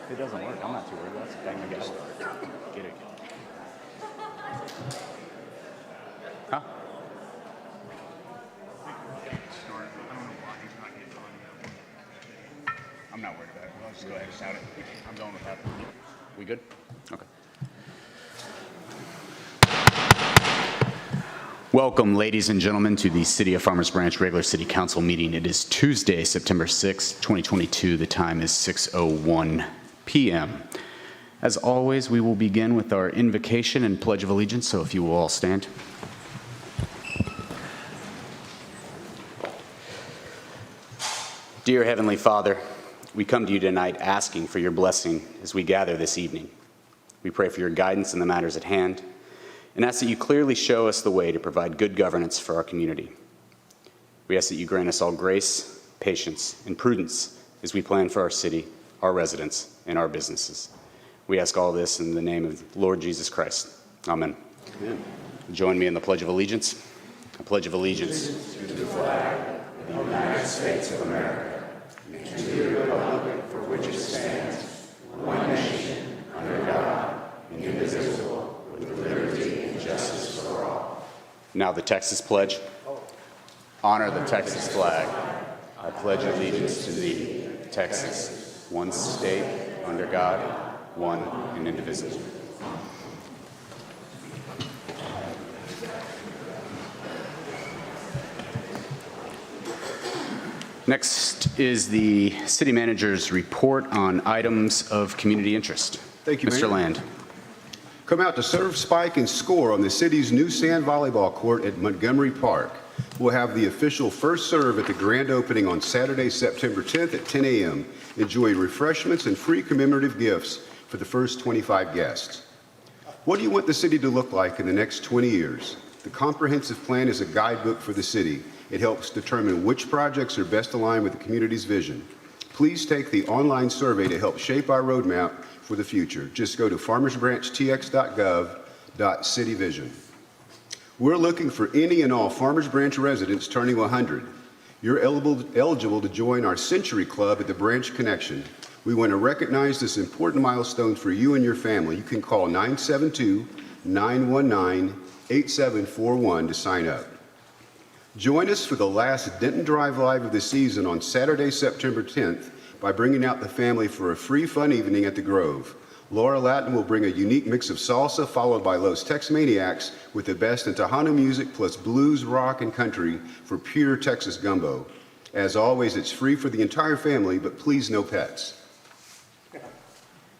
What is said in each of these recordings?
If it doesn't work, I'm not too worried. Let's bang the gavel. Get it. Huh? I'm not worried about it. Let's just go ahead and shout it. I'm going with that. We good? Okay. Welcome, ladies and gentlemen, to the City of Farmers Branch regular City Council meeting. It is Tuesday, September 6, 2022. The time is 6:01 p.m. As always, we will begin with our invocation and pledge of allegiance, so if you will all stand. Dear Heavenly Father, we come to you tonight asking for your blessing as we gather this evening. We pray for your guidance in the matters at hand and ask that you clearly show us the way to provide good governance for our community. We ask that you grant us all grace, patience, and prudence as we plan for our city, our residents, and our businesses. We ask all this in the name of Lord Jesus Christ. Amen. Amen. Join me in the Pledge of Allegiance. I pledge of allegiance to the flag of the United States of America and to the republic for which it stands, one nation, under God, indivisible, with liberty and justice for all. Now the Texas Pledge. Honor the Texas flag. I pledge allegiance to thee, Texas, one state, under God, one and indivisible. Next is the city manager's report on items of community interest. Thank you, Mr. Mayor. Land. Come out to serve, spike, and score on the city's new sand volleyball court at Montgomery Park. We'll have the official first serve at the grand opening on Saturday, September 10th at 10 a.m. Enjoy refreshments and free commemorative gifts for the first 25 guests. What do you want the city to look like in the next 20 years? The comprehensive plan is a guidebook for the city. It helps determine which projects are best aligned with the community's vision. Please take the online survey to help shape our roadmap for the future. Just go to farmersbranchtx.gov/cityvision. We're looking for any and all Farmers Branch residents turning 100. You're eligible to join our Century Club at the Branch Connection. We want to recognize this important milestone for you and your family. You can call 972-919-8741 to sign up. Join us for the last Denton Drive Live of the season on Saturday, September 10th by bringing out the family for a free fun evening at the Grove. Laura Latin will bring a unique mix of salsa followed by Los Tex Maniacs with the best in Tejano music plus blues, rock, and country for pure Texas gumbo. As always, it's free for the entire family, but please no pets.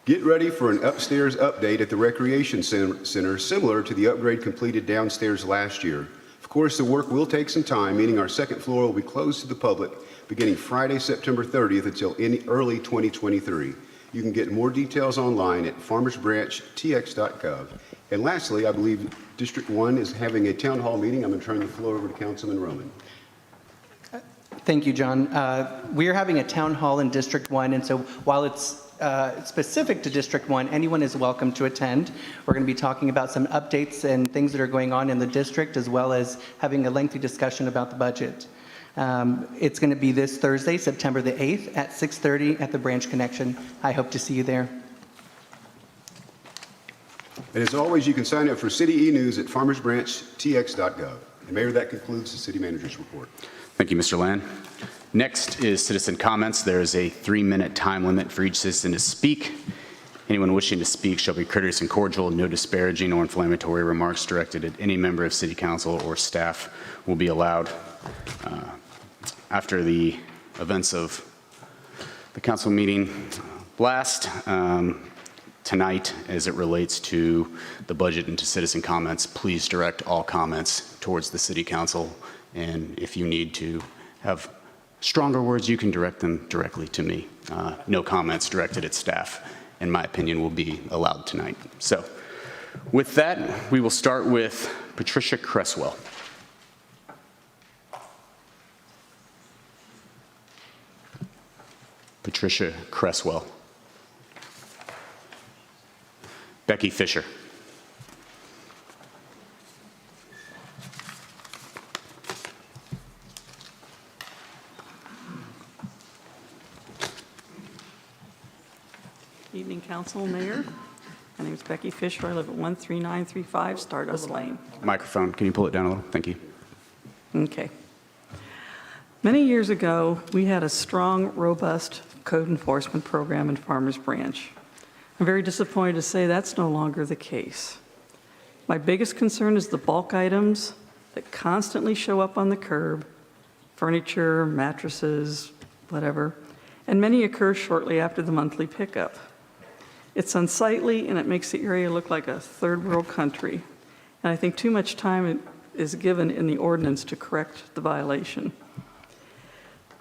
Get ready for an upstairs update at the Recreation Center similar to the upgrade completed downstairs last year. Of course, the work will take some time, meaning our second floor will be closed to the public beginning Friday, September 30th until early 2023. You can get more details online at farmersbranchtx.gov. And lastly, I believe District 1 is having a town hall meeting. I'm going to turn the floor over to Councilman Roman. Thank you, John. We are having a town hall in District 1, and so while it's specific to District 1, anyone is welcome to attend. We're going to be talking about some updates and things that are going on in the district, as well as having a lengthy discussion about the budget. It's going to be this Thursday, September the 8th at 6:30 at the Branch Connection. I hope to see you there. And as always, you can sign up for City E-News at farmersbranchtx.gov. And Mayor, that concludes the City Manager's report. Thank you, Mr. Land. Next is citizen comments. There is a 3-minute time limit for each citizen to speak. Anyone wishing to speak shall be courteous and cordial. No disparaging or inflammatory remarks directed at any member of City Council or staff will be allowed. After the events of the council meeting last, tonight, as it relates to the budget and to citizen comments, please direct all comments towards the City Council. And if you need to have stronger words, you can direct them directly to me. No comments directed at staff, in my opinion, will be allowed tonight. So with that, we will start with Patricia Cresswell. Patricia Cresswell. Becky Fisher. Evening, Council, Mayor. My name is Becky Fisher. I live at 13935 Stardust Lane. Microphone, can you pull it down a little? Thank you. Okay. Many years ago, we had a strong, robust code enforcement program in Farmers Branch. I'm very disappointed to say that's no longer the case. My biggest concern is the bulk items that constantly show up on the curb, furniture, mattresses, whatever, and many occur shortly after the monthly pickup. It's unsightly, and it makes the area look like a third world country. And I think too much time is given in the ordinance to correct the violation.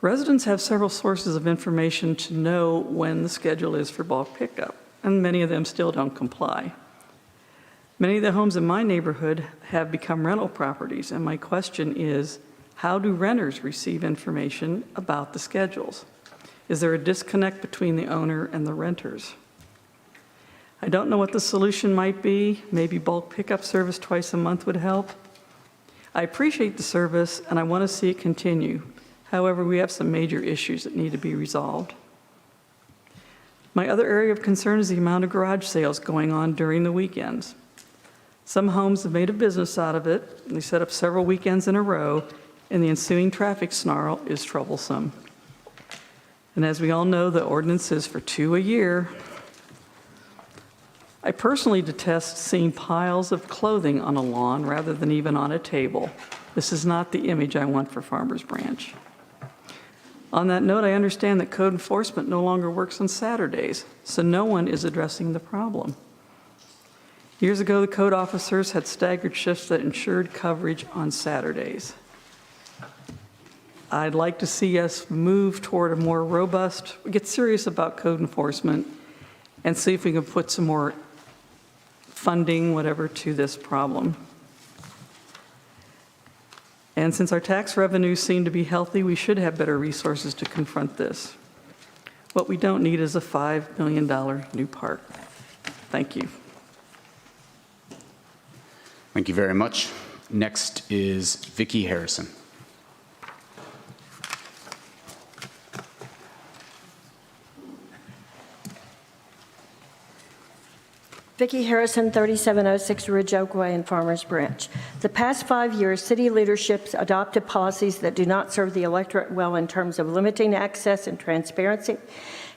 Residents have several sources of information to know when the schedule is for bulk pickup, and many of them still don't comply. Many of the homes in my neighborhood have become rental properties, and my question is, how do renters receive information about the schedules? Is there a disconnect between the owner and the renters? I don't know what the solution might be. Maybe bulk pickup service twice a month would help. I appreciate the service, and I want to see it continue. However, we have some major issues that need to be resolved. My other area of concern is the amount of garage sales going on during the weekends. Some homes have made a business out of it. They set up several weekends in a row, and the ensuing traffic snarl is troublesome. And as we all know, the ordinance is for 2 a year. I personally detest seeing piles of clothing on a lawn rather than even on a table. This is not the image I want for Farmers Branch. On that note, I understand that code enforcement no longer works on Saturdays, so no one is addressing the problem. Years ago, the code officers had staggered shifts that ensured coverage on Saturdays. I'd like to see us move toward a more robust, get serious about code enforcement, and see if we can put some more funding, whatever, to this problem. And since our tax revenues seem to be healthy, we should have better resources to confront this. What we don't need is a $5 million new park. Thank you. Thank you very much. Next is Vicki Harrison. Vicki Harrison, 3706 Ridge Oak Way in Farmers Branch. The past 5 years, city leadership's adopted policies that do not serve the electorate well in terms of limiting access and transparency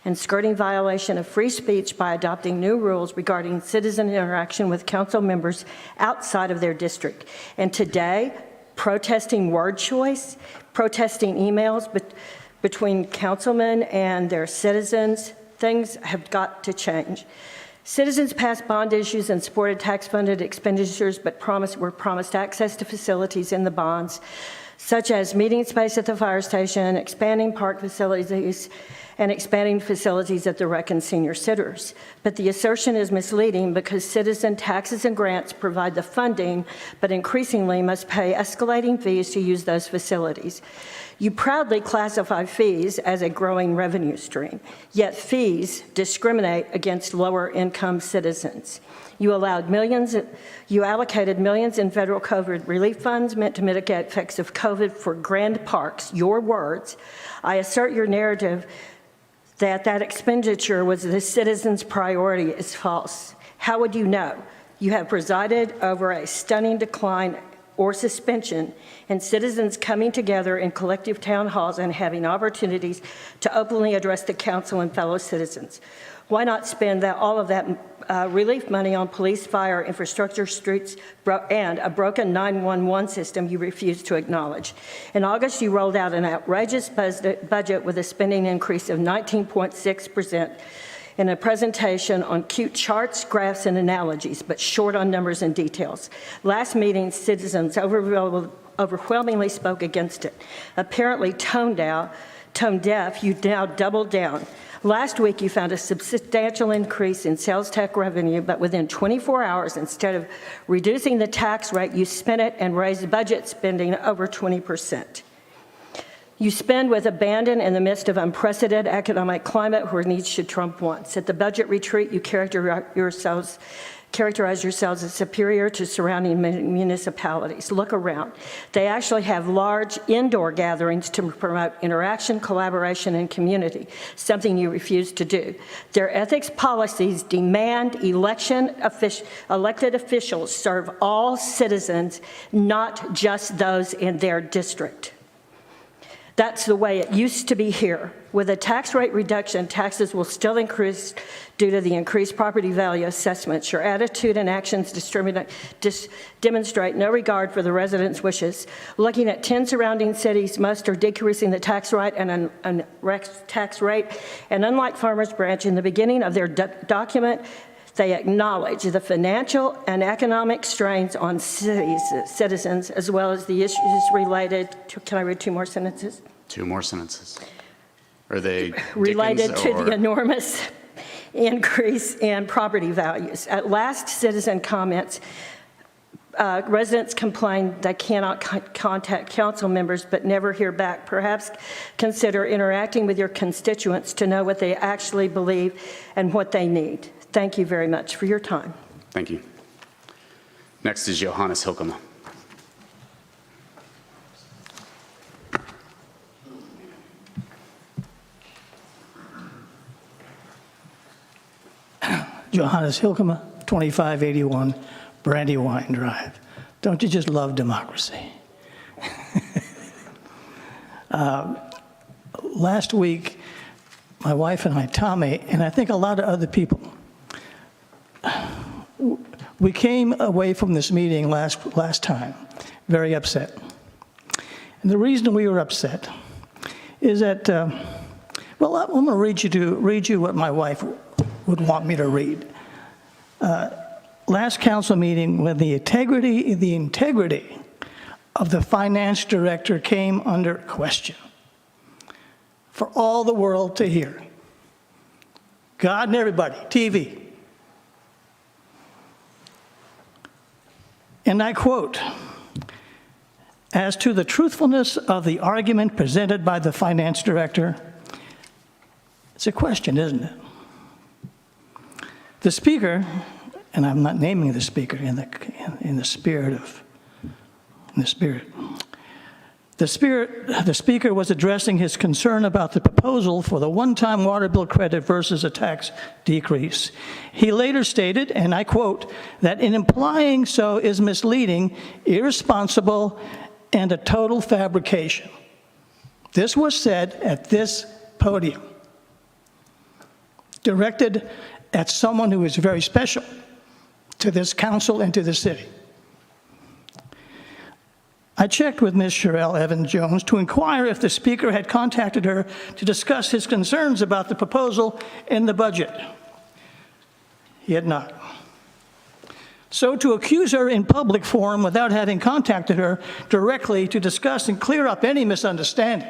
and skirting violation of free speech by adopting new rules regarding citizen interaction with council members outside of their district. And today, protesting word choice, protesting emails between councilmen and their citizens, things have got to change. Citizens passed bond issues and supported tax-funded expenditures, but were promised access to facilities in the bonds, such as meeting space at the fire station, expanding park facilities, and expanding facilities at the rec and senior centers. But the assertion is misleading because citizen taxes and grants provide the funding, but increasingly must pay escalating fees to use those facilities. You proudly classify fees as a growing revenue stream, yet fees discriminate against lower income citizens. You allocated millions in federal COVID relief funds meant to mitigate effects of COVID for grand parks, your words. I assert your narrative that expenditure was the citizens' priority is false. How would you know? You have presided over a stunning decline or suspension in citizens coming together in collective town halls and having opportunities to openly address the council and fellow citizens. Why not spend all of that relief money on police, fire, infrastructure, streets, and a broken 911 system you refuse to acknowledge? In August, you rolled out an outrageous budget with a spending increase of 19.6% in a presentation on cute charts, graphs, and analogies, but short on numbers and details. Last meeting, citizens overwhelmingly spoke against it. Apparently tone deaf, you now doubled down. Last week, you found a substantial increase in sales tax revenue, but within 24 hours, instead of reducing the tax rate, you spent it and raised budget spending over 20%. you spend with abandon in the midst of unprecedented economic climate where needs should trump wants. At the budget retreat, you characterize yourselves as superior to surrounding municipalities. Look around. They actually have large indoor gatherings to promote interaction, collaboration, and community, something you refuse to do. Their ethics policies demand elected officials serve all citizens, not just those in their district. That's the way it used to be here. With a tax rate reduction, taxes will still increase due to the increased property value assessments. Your attitude and actions demonstrate no regard for the residents' wishes. Looking at 10 surrounding cities, most are decreasing the tax rate, and unlike Farmers Branch, in the beginning of their document, they acknowledge the financial and economic strains on citizens, as well as the issues related to, can I read 2 more sentences? 2 more sentences. Are they related Dickens to or- the enormous increase in property values. At last citizen comments, residents complain they cannot contact council members but never hear back. Perhaps consider interacting with your constituents to know what they actually believe and what they need. Thank you very much for your time. Thank you. Next is Johannes Hilkema. Johannes Hilkema, 2581 Brandywine Drive. Don't you just love democracy? Last week, my wife and I, Tommy, and I think a lot of other people, we came away from this meeting last time very upset. And the reason we were upset is that, well, I'm going to read you what my wife would want me to read. Last council meeting, when the integrity of the finance director came under question for all the world to hear. God and everybody, TV. And I quote, "As to the truthfulness of the argument presented by the finance director," it's a question, isn't it? The speaker, and I'm not naming the speaker in the spirit. The speaker was addressing his concern about the proposal for the one-time water bill credit versus a tax decrease. He later stated, and I quote, that in implying so is misleading, irresponsible, and a total fabrication. This was said at this podium, directed at someone who is very special to this council and to the city. I checked with Ms. Sherelle Evans-Jones to inquire if the speaker had contacted her to discuss his concerns about the proposal in the budget. He had not. So to accuse her in public forum without having contacted her directly to discuss and clear up any misunderstanding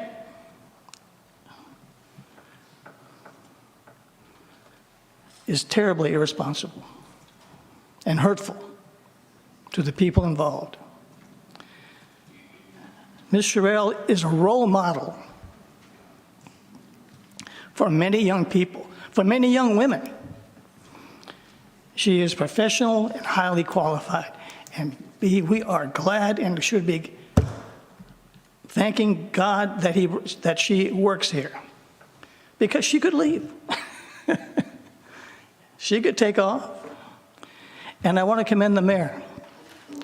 is terribly irresponsible and hurtful to the people involved. Ms. Sherelle is a role model for many young people, for many young women. She is professional and highly qualified, and we are glad and should be thanking God that she works here, because she could leave. She could take off. And I want to commend the mayor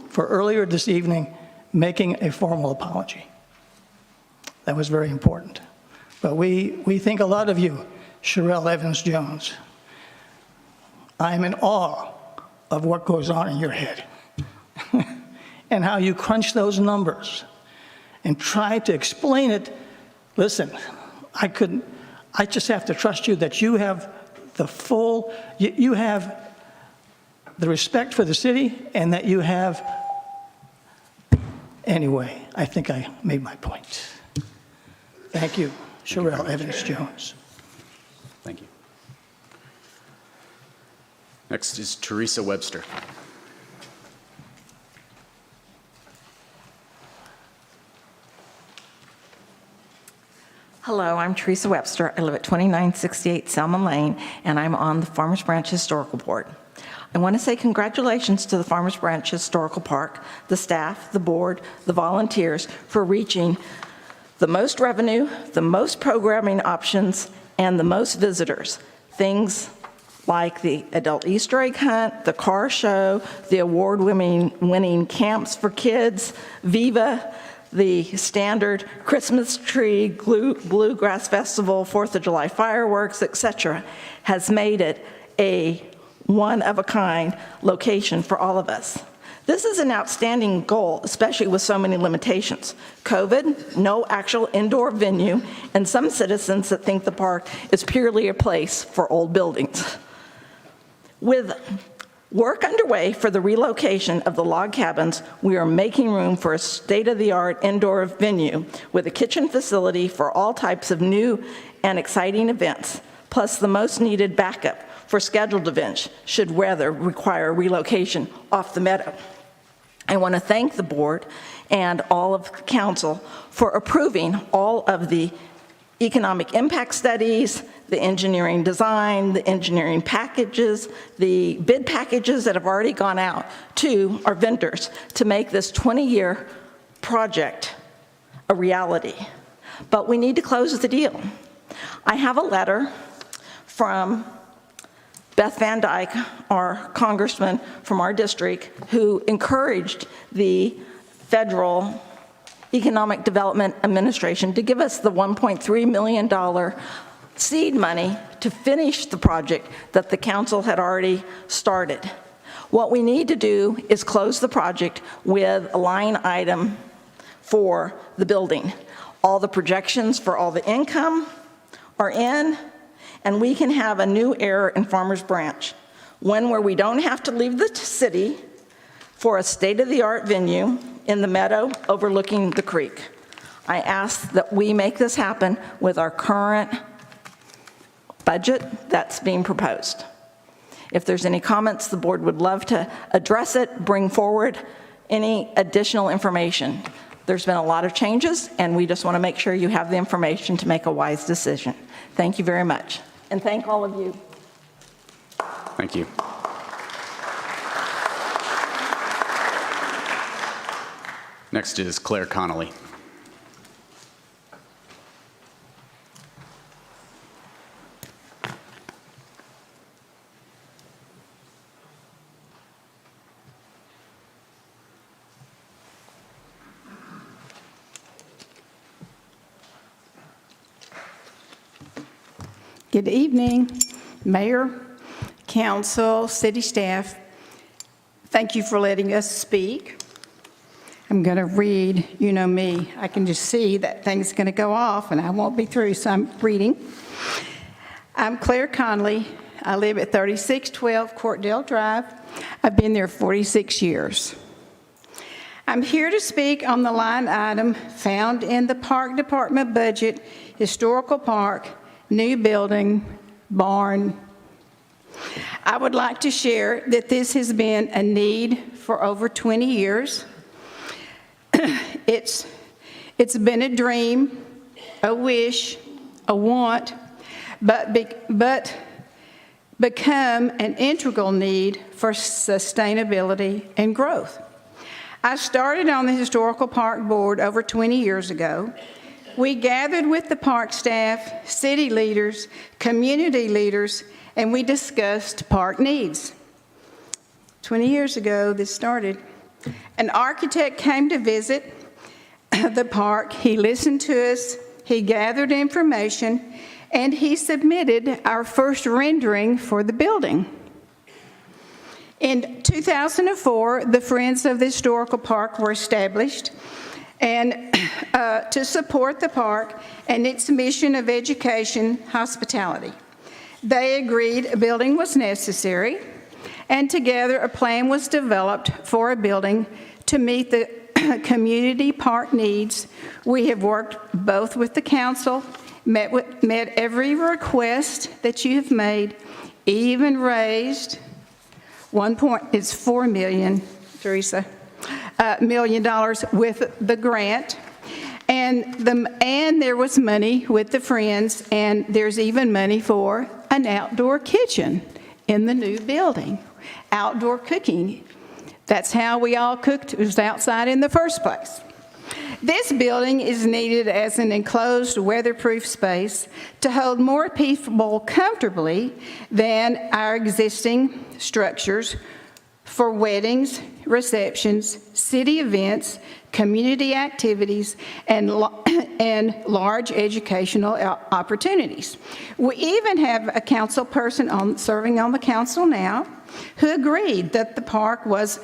for earlier this evening making a formal apology. That was very important. But we think a lot of you, Sherelle Evans-Jones. I am in awe of what goes on in your head and how you crunch those numbers and try to explain it. Listen, I just have to trust you that you have you have the respect for the city, and that you have, anyway, I think I made my point. Thank you, Sherelle Evans-Jones. Thank you. Next is Teresa Webster. Hello, I'm Teresa Webster. I live at 2968 Selma Lane, and I'm on the Farmers Branch Historical Board. I want to say congratulations to the Farmers Branch Historical Park, the staff, the board, the volunteers for reaching the most revenue, the most programming options, and the most visitors. Things like the adult Easter egg hunt, the car show, the award-winning camps for kids, Viva, the standard Christmas tree, bluegrass festival, 4th of July fireworks, etc., has made it a one-of-a-kind location for all of us. This is an outstanding goal, especially with so many limitations. COVID, no actual indoor venue, and some citizens that think the park is purely a place for old buildings. With work underway for the relocation of the log cabins, we are making room for a state-of-the-art indoor venue with a kitchen facility for all types of new and exciting events, plus the most needed backup for scheduled events should weather require relocation off the meadow. I want to thank the board and all of the council for approving all of the economic impact studies, the engineering design, the engineering packages, the bid packages that have already gone out to our vendors to make this 20-year project a reality. But we need to close the deal. I have a letter from Beth Van Dyke, our congressman from our district, who encouraged the Federal Economic Development Administration to give us the $1.3 million seed money to finish the project that the council had already started. What we need to do is close the project with a line item for the building. All the projections for all the income are in, and we can have a new era in Farmers Branch, one where we don't have to leave the city for a state-of-the-art venue in the meadow overlooking the creek. I ask that we make this happen with our current budget that's being proposed. If there's any comments, the board would love to address it, bring forward any additional information. There's been a lot of changes, and we just want to make sure you have the information to make a wise decision. Thank you very much. And thank all of you. Thank you. Next is Claire Connolly. Good evening, Mayor, Council, City staff. Thank you for letting us speak. I'm going to read, you know me, I can just see that thing's going to go off and I won't be through, so I'm reading. I'm Claire Conley. I live at 3612 Courtdale Drive. I've been there 46 years. I'm here to speak on the line item found in the Park Department budget, Historical Park, new building, barn. I would like to share that this has been a need for over 20 years. It's been a dream, a wish, a want, but become an integral need for sustainability and growth. I started on the Historical Park Board over 20 years ago. We gathered with the park staff, city leaders, community leaders, and we discussed park needs. 20 years ago, this started. An architect came to visit the park. He listened to us, he gathered information, and he submitted our first rendering for the building. In 2004, the Friends of the Historical Park were established, and to support the park and its mission of education, hospitality. They agreed a building was necessary, and together a plan was developed for a building to meet the community park needs. We have worked both with the council, met every request that you have made, even raised $4 million, Teresa, $1 million with the grant. And there was money with the friends, and there's even money for an outdoor kitchen in the new building. Outdoor cooking. That's how we all cooked. It was outside in the first place. This building is needed as an enclosed, weatherproof space to hold more people comfortably than our existing structures for weddings, receptions, city events, community activities, and large educational opportunities. We even have a council person serving on the council now who agreed that the park was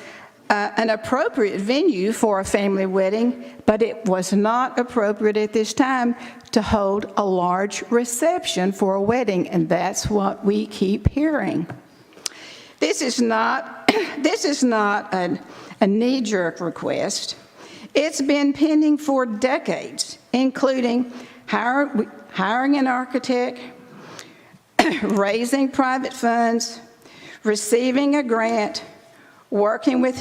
an appropriate venue for a family wedding, but it was not appropriate at this time to hold a large reception for a wedding, and that's what we keep hearing. This is not a knee-jerk request. It's been pending for decades, including hiring an architect, raising private funds, receiving a grant, working with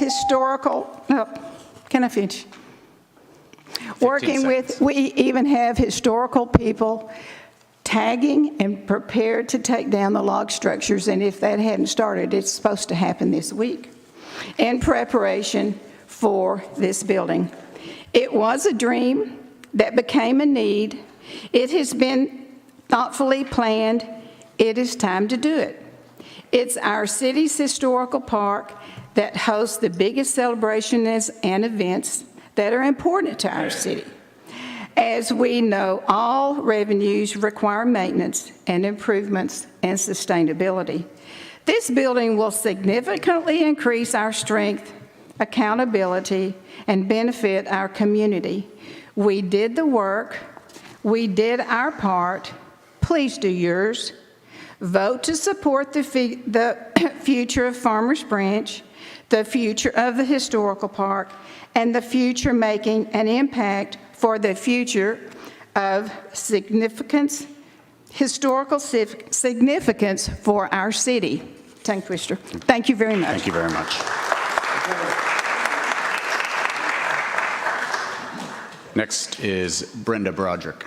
can I finish? We even have historical people tagging and prepared to take down the log structures, and if that hadn't started, it's supposed to happen this week, in preparation for this building. It was a dream that became a need. It has been thoughtfully planned. It is time to do it. It's our city's historical park that hosts the biggest celebrations and events that are important to our city. As we know, all revenues require maintenance and improvements and sustainability. This building will significantly increase our strength, accountability, and benefit our community. We did the work. We did our part. Please do yours. Vote to support the future of Farmers Branch, the future of the historical park, and the future making an impact for the future of historical significance for our city. Tongue twister. Thank you very much. Thank you very much. Next is Brenda Broderick.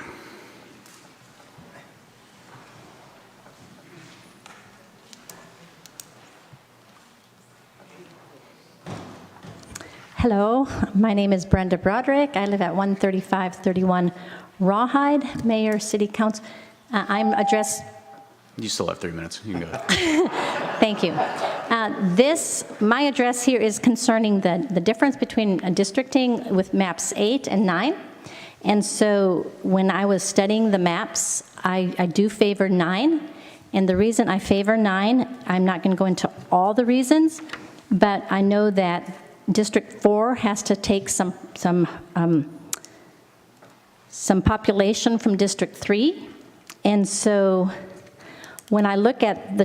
Hello, my name is Brenda Broderick. I live at 13531 Rawhide, Mayor, City Council. I'm addressed. You still have 3 minutes. You can go ahead. Thank you. My address here is concerning the difference between districting with maps 8 and 9. And so when I was studying the maps, I do favor 9. And the reason I favor 9, I'm not going to go into all the reasons, but I know that District 4 has to take some population from District 3. And so when I look at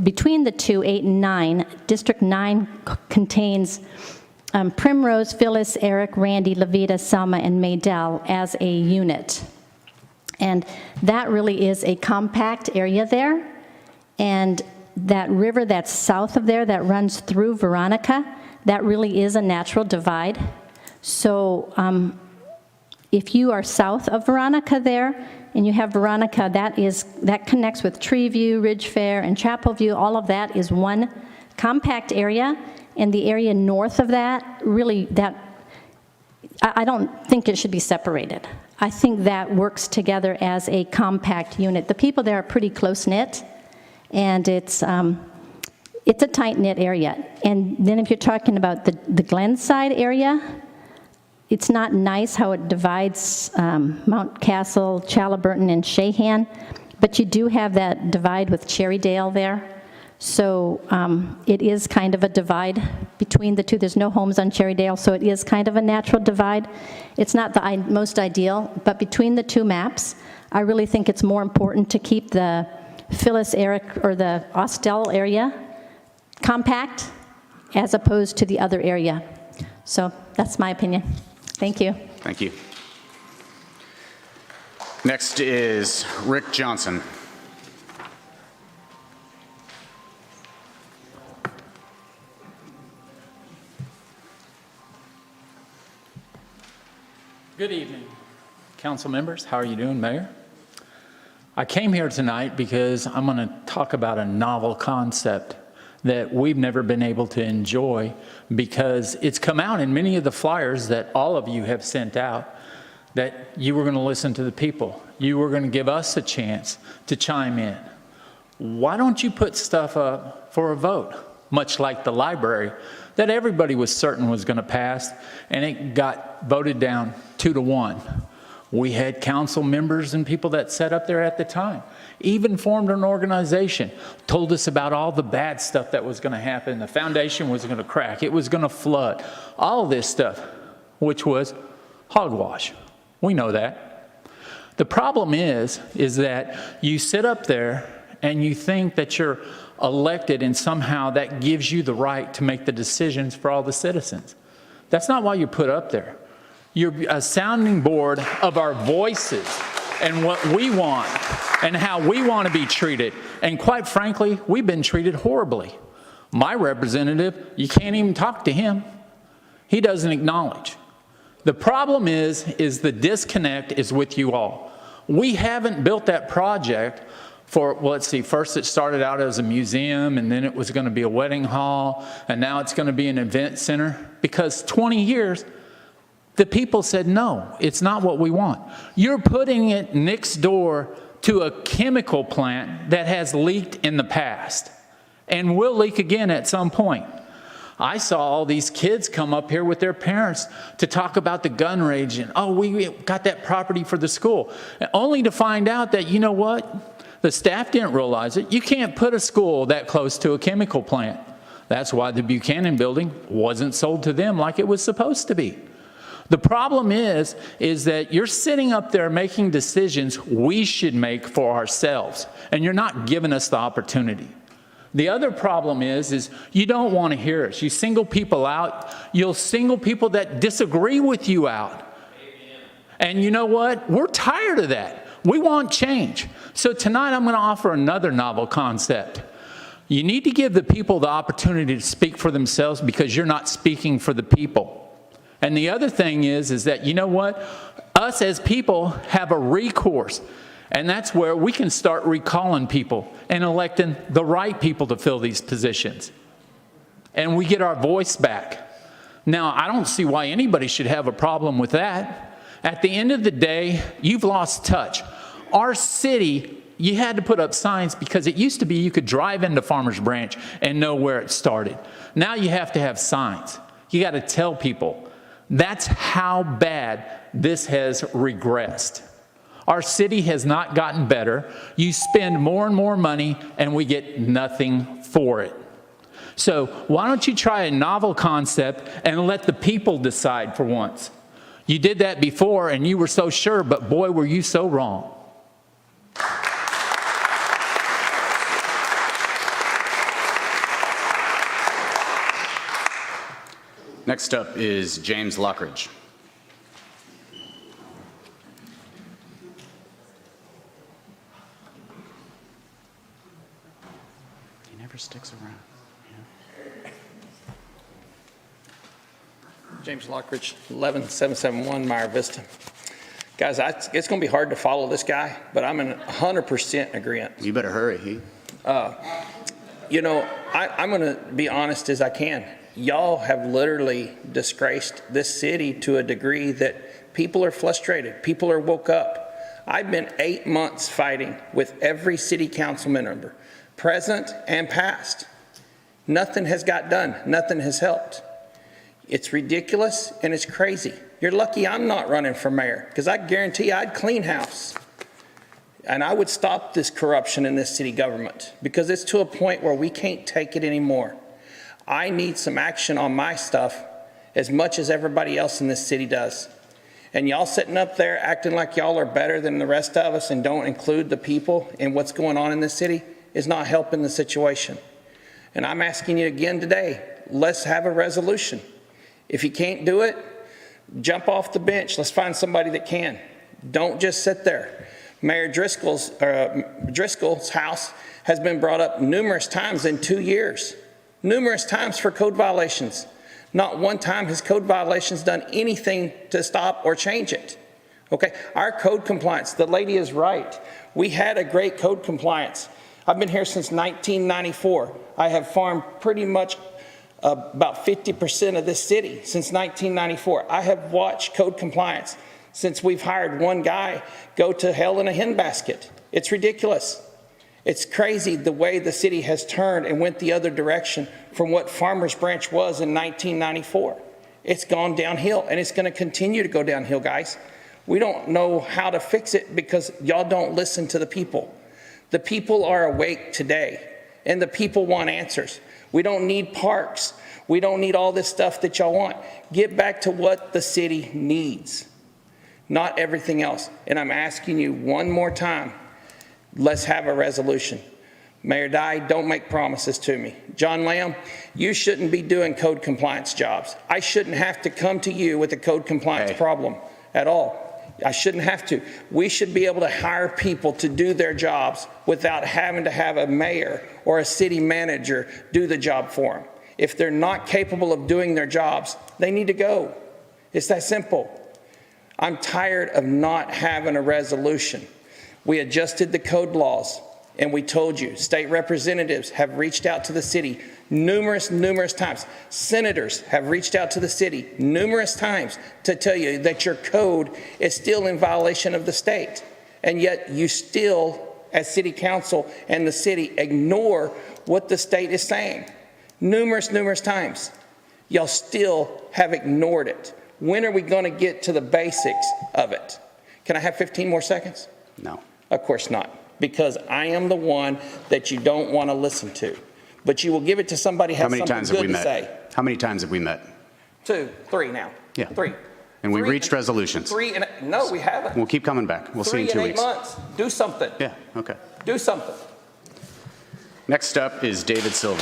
between the two, 8 and 9, District 9 contains Primrose, Phyllis, Eric, Randy, Levita, Selma, and Maydell as a unit. And that really is a compact area there. And that river that's south of there that runs through Veronica, that really is a natural divide. So if you are south of Veronica there, and you have Veronica, that connects with Treeview, Ridge Fair, and Chapel View. All of that is one compact area, and the area north of that, really, I don't think it should be separated. I think that works together as a compact unit. The people there are pretty close-knit, and it's a tight-knit area. And then if you're talking about the Glenside area, it's not nice how it divides Mount Castle, Chalaburton, and Shahan, but you do have that divide with Cherrydale there. So it is kind of a divide between the two. There's no homes on Cherrydale, so it is kind of a natural divide. It's not the most ideal, but between the two maps, I really think it's more important to keep the Phyllis, Eric, or the Austell area compact as opposed to the other area. So that's my opinion. Thank you. Thank you. Next is Rick Johnson. Good evening. Council members, how are you doing, Mayor? I came here tonight because I'm going to talk about a novel concept that we've never been able to enjoy because it's come out in many of the flyers that all of you have sent out that you were going to listen to the people. You were going to give us a chance to chime in. Why don't you put stuff up for a vote, much like the library, that everybody was certain was going to pass, and it got voted down 2-1. We had council members and people that sat up there at the time, even formed an organization, told us about all the bad stuff that was going to happen. The foundation was going to crack. It was going to flood. All this stuff, which was hogwash. We know that. The problem is that you sit up there and you think that you're elected and somehow that gives you the right to make the decisions for all the citizens. That's not why you're put up there. You're a sounding board of our voices and what we want and how we want to be treated. And quite frankly, we've been treated horribly. My representative, you can't even talk to him. He doesn't acknowledge. The problem is the disconnect is with you all. We haven't built that project for, well, let's see, first it started out as a museum, and then it was going to be a wedding hall, and now it's going to be an event center, because 20 years, the people said, no, it's not what we want. You're putting it next door to a chemical plant that has leaked in the past and will leak again at some point. I saw all these kids come up here with their parents to talk about the gun range and, oh, we got that property for the school, only to find out that, you know what? The staff didn't realize it. You can't put a school that close to a chemical plant. That's why the Buchanan building wasn't sold to them like it was supposed to be. The problem is that you're sitting up there making decisions we should make for ourselves, and you're not giving us the opportunity. The other problem is you don't want to hear us. You single people out. You'll single people that disagree with you out. Amen. And you know what? We're tired of that. We want change. So tonight I'm going to offer another novel concept. You need to give the people the opportunity to speak for themselves because you're not speaking for the people. And the other thing is that, you know what? Us as people have a recourse. And that's where we can start recalling people and electing the right people to fill these positions. And we get our voice back. Now, I don't see why anybody should have a problem with that. At the end of the day, you've lost touch. Our city, you had to put up signs because it used to be you could drive into Farmers Branch and know where it started. Now you have to have signs. You got to tell people. That's how bad this has regressed. Our city has not gotten better. You spend more and more money and we get nothing for it. So why don't you try a novel concept and let the people decide for once? You did that before and you were so sure, but boy, were you so wrong. Next up is James Lockridge. He never sticks around. Yeah. James Lockridge, 11771 Meyer Vista. Guys, it's going to be hard to follow this guy, but I'm in 100% agreement. You better hurry, Heath. You know, I'm going to be honest as I can. Y'all have literally disgraced this city to a degree that people are frustrated. People are woke up. I've been 8 months fighting with every city council member, present and past. Nothing has got done. Nothing has helped. It's ridiculous and it's crazy. You're lucky I'm not running for mayor, because I guarantee you I'd clean house. And I would stop this corruption in this city government, because it's to a point where we can't take it anymore. I need some action on my stuff as much as everybody else in this city does. And y'all sitting up there acting like y'all are better than the rest of us and don't include the people in what's going on in this city is not helping the situation. And I'm asking you again today, let's have a resolution. If you can't do it, jump off the bench. Let's find somebody that can. Don't just sit there. Mayor Driscoll's house has been brought up numerous times in 2 years. Numerous times for code violations. Not one time has code violations done anything to stop or change it. Okay, our code compliance, the lady is right. We had a great code compliance. I've been here since 1994. I have farmed pretty much about 50% of this city since 1994. I have watched code compliance since we've hired one guy go to hell in a handbasket. It's ridiculous. It's crazy the way the city has turned and went the other direction from what Farmers Branch was in 1994. It's gone downhill, and it's going to continue to go downhill, guys. We don't know how to fix it because y'all don't listen to the people. The people are awake today, and the people want answers. We don't need parks. We don't need all this stuff that y'all want. Get back to what the city needs, not everything else. And I'm asking you one more time, let's have a resolution. Mayor Dye, don't make promises to me. John Lamb, you shouldn't be doing code compliance jobs. I shouldn't have to come to you with a code compliance problem at all. I shouldn't have to. We should be able to hire people to do their jobs without having to have a mayor or a city manager do the job for them. If they're not capable of doing their jobs, they need to go. It's that simple. I'm tired of not having a resolution. We adjusted the code laws, and we told you, state representatives have reached out to the city numerous times. Senators have reached out to the city numerous times to tell you that your code is still in violation of the state. And yet you still, as city council and the city, ignore what the state is saying. Numerous times. Y'all still have ignored it. When are we going to get to the basics of it? Can I have 15 more seconds? No. Of course not, because I am the one that you don't want to listen to. But you will give it to somebody who has something good to say. How many times have we met? 2, 3 now. Yeah. 3. And we reached resolutions. 3 and no, we haven't. We'll keep coming back. We'll see you in 2 3 and 8 weeks. months. Do something. Yeah, okay. Do something. Next up is David Silver.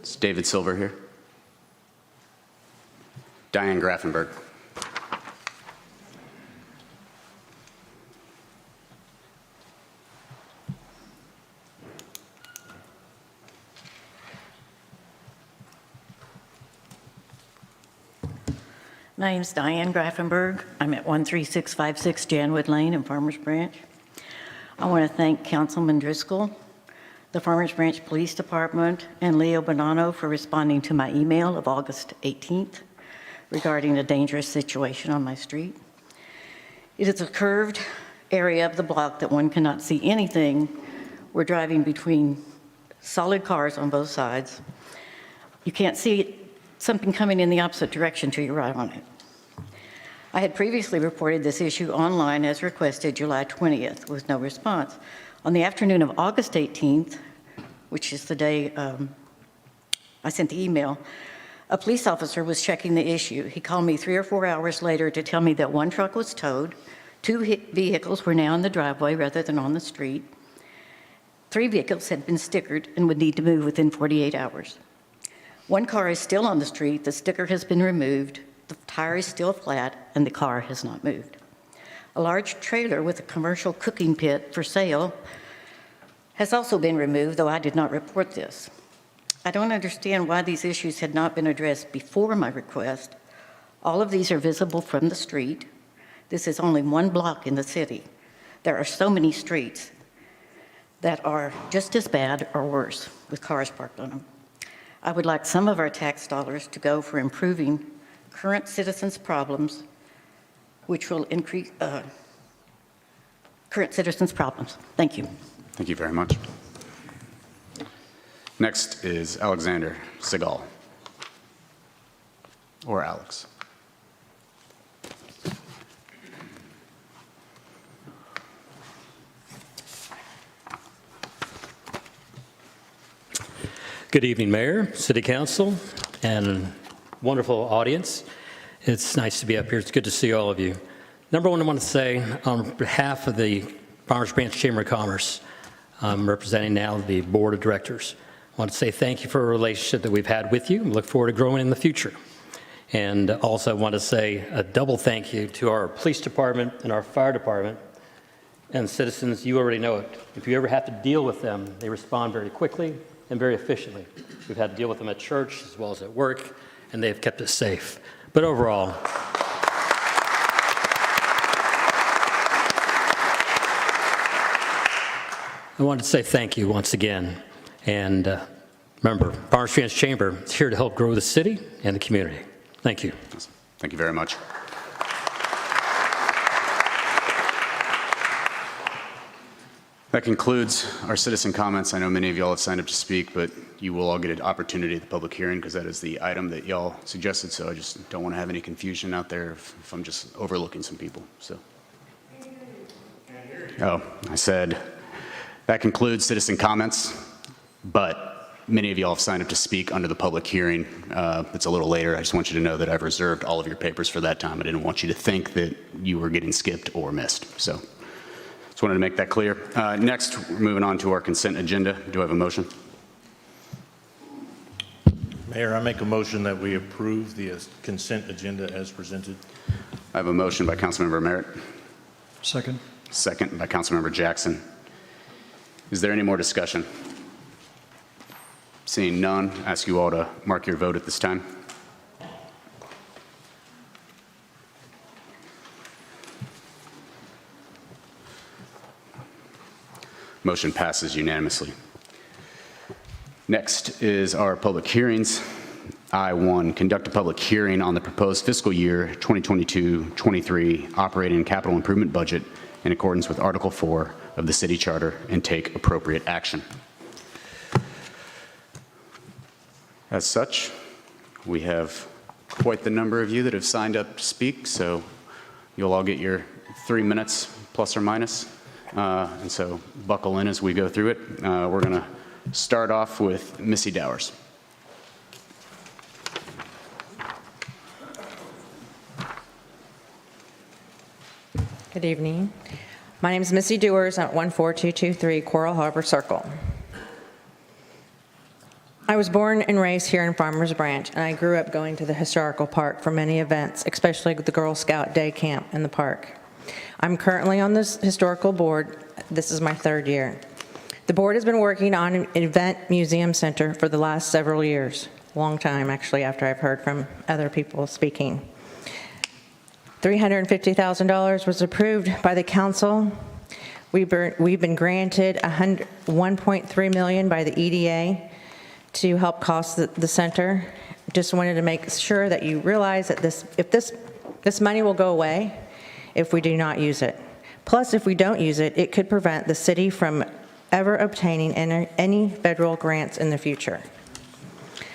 Is David Silver here? Diane Grafenberg. My name is Diane Grafenberg. I'm at 13656 Janwood Lane in Farmers Branch. I want to thank Councilman Driscoll, the Farmers Branch Police Department, and Leo Bonanno for responding to my email of August 18th regarding a dangerous situation on my street. It is a curved area of the block that one cannot see anything. We're driving between solid cars on both sides. You can't see something coming in the opposite direction till you ride on it. I had previously reported this issue online as requested July 20th with no response. On the afternoon of August 18th, which is the day I sent the email, a police officer was checking the issue. He called me 3 or 4 hours later to tell me that one truck was towed, 2 vehicles were now in the driveway rather than on the street, 3 vehicles had been stickered and would need to move within 48 hours. 1 car is still on the street, the sticker has been removed, the tire is still flat, and the car has not moved. A large trailer with a commercial cooking pit for sale has also been removed, though I did not report this. I don't understand why these issues had not been addressed before my request. All of these are visible from the street. This is only 1 block in the city. There are so many streets that are just as bad or worse with cars parked on them. I would like some of our tax dollars to go for improving current citizens' problems, which will increase current citizens' problems. Thank you. Thank you very much. Next is Alexander Segal, or Alex. Good evening, Mayor, City Council, and wonderful audience. It's nice to be up here. It's good to see all of you. Number one, I want to say on behalf of the Farmers Branch Chamber of Commerce, I'm representing now the Board of Directors. I want to say thank you for a relationship that we've had with you. We look forward to growing in the future. And also want to say a double thank you to our police department and our fire department and citizens. You already know it. If you ever have to deal with them, they respond very quickly, and very efficiently. We've had to deal with them at church as well as at work, and they've kept us safe. But overall, I wanted to say thank you once again. And remember, Farmers Branch Chamber is here to help grow the city and the community. Thank you. Thank you very much. That concludes our citizen comments. I know many of y'all have signed up to speak, but you will all get an opportunity at the public hearing because that is the item that y'all suggested. So I just don't want to have any confusion out there if I'm just overlooking some people. So, oh, I said that concludes citizen comments, but many of y'all have signed up to speak under the public hearing. It's a little later. I just want you to know that I've reserved all of your papers for that time. I didn't want you to think that you were getting skipped or missed. So just wanted to make that clear. Next, we're moving on to our consent agenda. Do I have a motion? Mayor, I make a motion that we approve the consent agenda as presented. I have a motion by Councilmember Merritt. Second. Second by Councilmember Jackson. Is there any more discussion? Seeing none, I ask you all to mark your vote at this time. Motion passes unanimously. Next is our public hearings. I1, conduct a public hearing on the proposed fiscal year 2022-23 operating and capital improvement budget in accordance with Article 4 of the City Charter and take appropriate action. As such, we have quite the number of you that have signed up to speak, so you'll all get your 3 minutes plus or minus. And so buckle in as we go through it. We're going to start off with Missy Dowers. Good evening. My name is Missy Dewars at 14223 Coral Harbor Circle. I was born and raised here in Farmers Branch, and I grew up going to the historical park for many events, especially the Girl Scout Day Camp in the park. I'm currently on this historical board. This is my 3rd year. The board has been working on an event museum center for the last several years. Long time, actually, after I've heard from other people speaking. $350,000 was approved by the council. We've been granted $1.3 million by the EDA to help cost the center. Just wanted to make sure that you realize that this money will go away if we do not use it. Plus, if we don't use it, it could prevent the city from ever obtaining any federal grants in the future.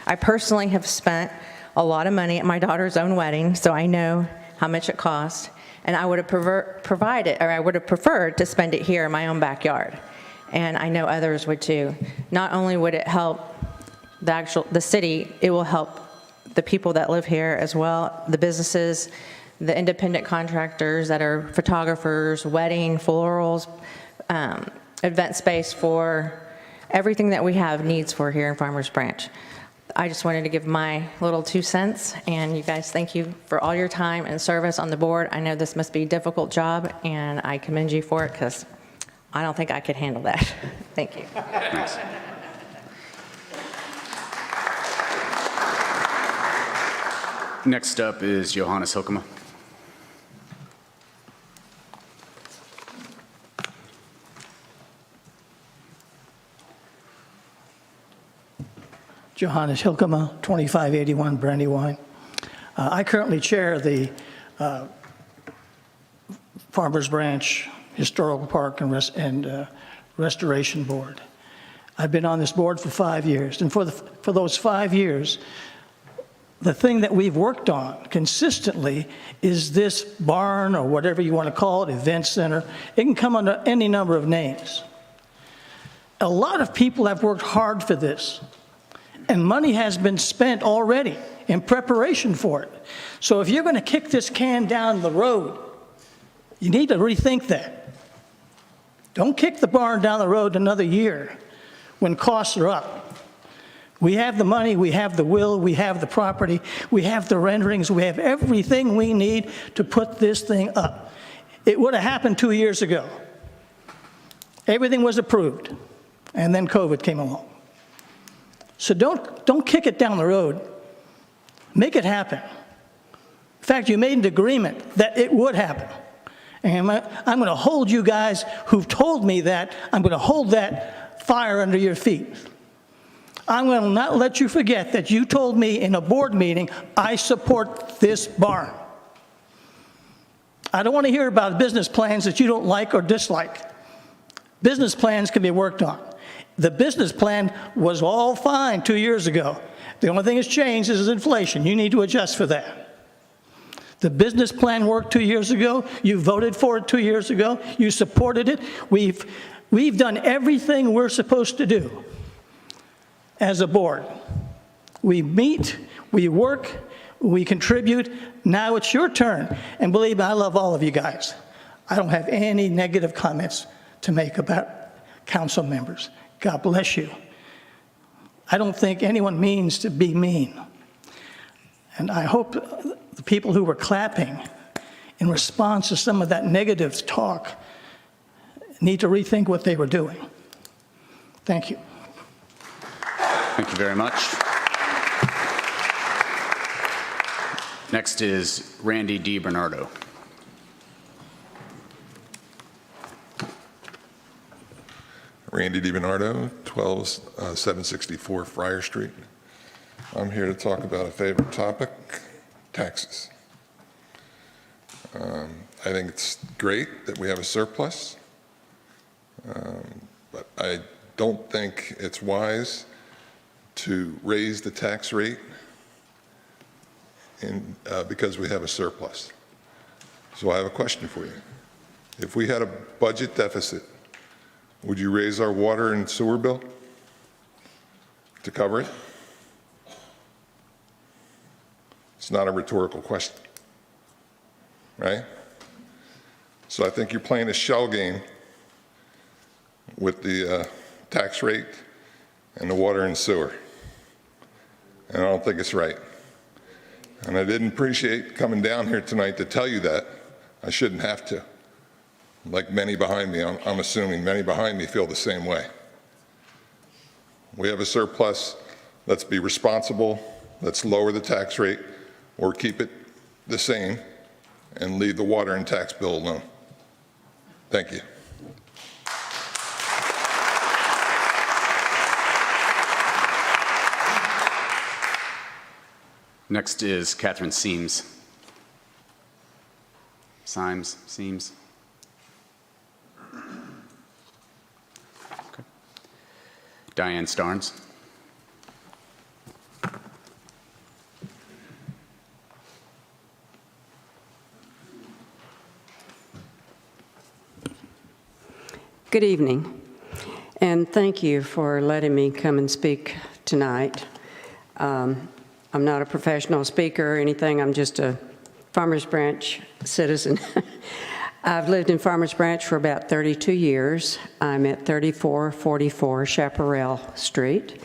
I personally have spent a lot of money at my daughter's own wedding, so I know how much it cost, and I would have preferred to spend it here in my own backyard, and I know others would too. Not only would it help the city, it will help the people that live here as well, the businesses, the independent contractors that are photographers, wedding, florals, event space for everything that we have needs for here in Farmers Branch. I just wanted to give my little 2 cents, and you guys, thank you for all your time and service on the board. I know this must be a difficult job, and I commend you for it because I don't think I could handle that. Thank you. Thanks. Next up is Johannes Hilkema. Johannes Hilkema, 2581 Brandywine. I currently chair the Farmers Branch Historical Park and Restoration Board. I've been on this board for 5 years, and for those 5 years, the thing that we've worked on consistently is this barn, or whatever you want to call it, event center. It can come under any number of names. A lot of people have worked hard for this, and money has been spent already in preparation for it. So if you're going to kick this can down the road, you need to rethink that. Don't kick the barn down the road another year when costs are up. We have the money, we have the will, we have the property, we have the renderings, we have everything we need to put this thing up. It would have happened 2 years ago. Everything was approved, and then COVID came along. So don't kick it down the road. Make it happen. In fact, you made an agreement that it would happen. And I'm going to hold you guys who've told me that, I'm going to hold that fire under your feet. I'm going to not let you forget that you told me in a board meeting, I support this barn. I don't want to hear about business plans that you don't like or dislike. Business plans can be worked on. The business plan was all fine 2 years ago. The only thing that's changed is inflation. You need to adjust for that. The business plan worked 2 years ago. You voted for it 2 years ago. You supported it. We've done everything we're supposed to do as a board. We meet, we work, we contribute. Now it's your turn. And believe me, I love all of you guys. I don't have any negative comments to make about council members. God bless you. I don't think anyone means to be mean. And I hope the people who were clapping in response to some of that negative talk need to rethink what they were doing. Thank you. Thank you very much. Next is Randy DiBernardo. Randy DiBernardo, 12764 Friar Street. I'm here to talk about a favorite topic, taxes. I think it's great that we have a surplus, but I don't think it's wise to raise the tax rate because we have a surplus. So I have a question for you. If we had a budget deficit, would you raise our water and sewer bill to cover it? It's not a rhetorical question, right? So I think you're playing a shell game with the tax rate and the water and sewer. And I don't think it's right. And I didn't appreciate coming down here tonight to tell you that. I shouldn't have to. Like many behind me, I'm assuming many behind me feel the same way. We have a surplus. Let's be responsible. Let's lower the tax rate or keep it the same and leave the water and tax bill alone. Thank you. Next is Catherine Seams. Seams. Okay. Diane Starnes. Good evening, and thank you for letting me come and speak tonight. I'm not a professional speaker or anything. I'm just a Farmers Branch citizen. I've lived in Farmers Branch for about 32 years. I'm at 3444 Chaparral Street.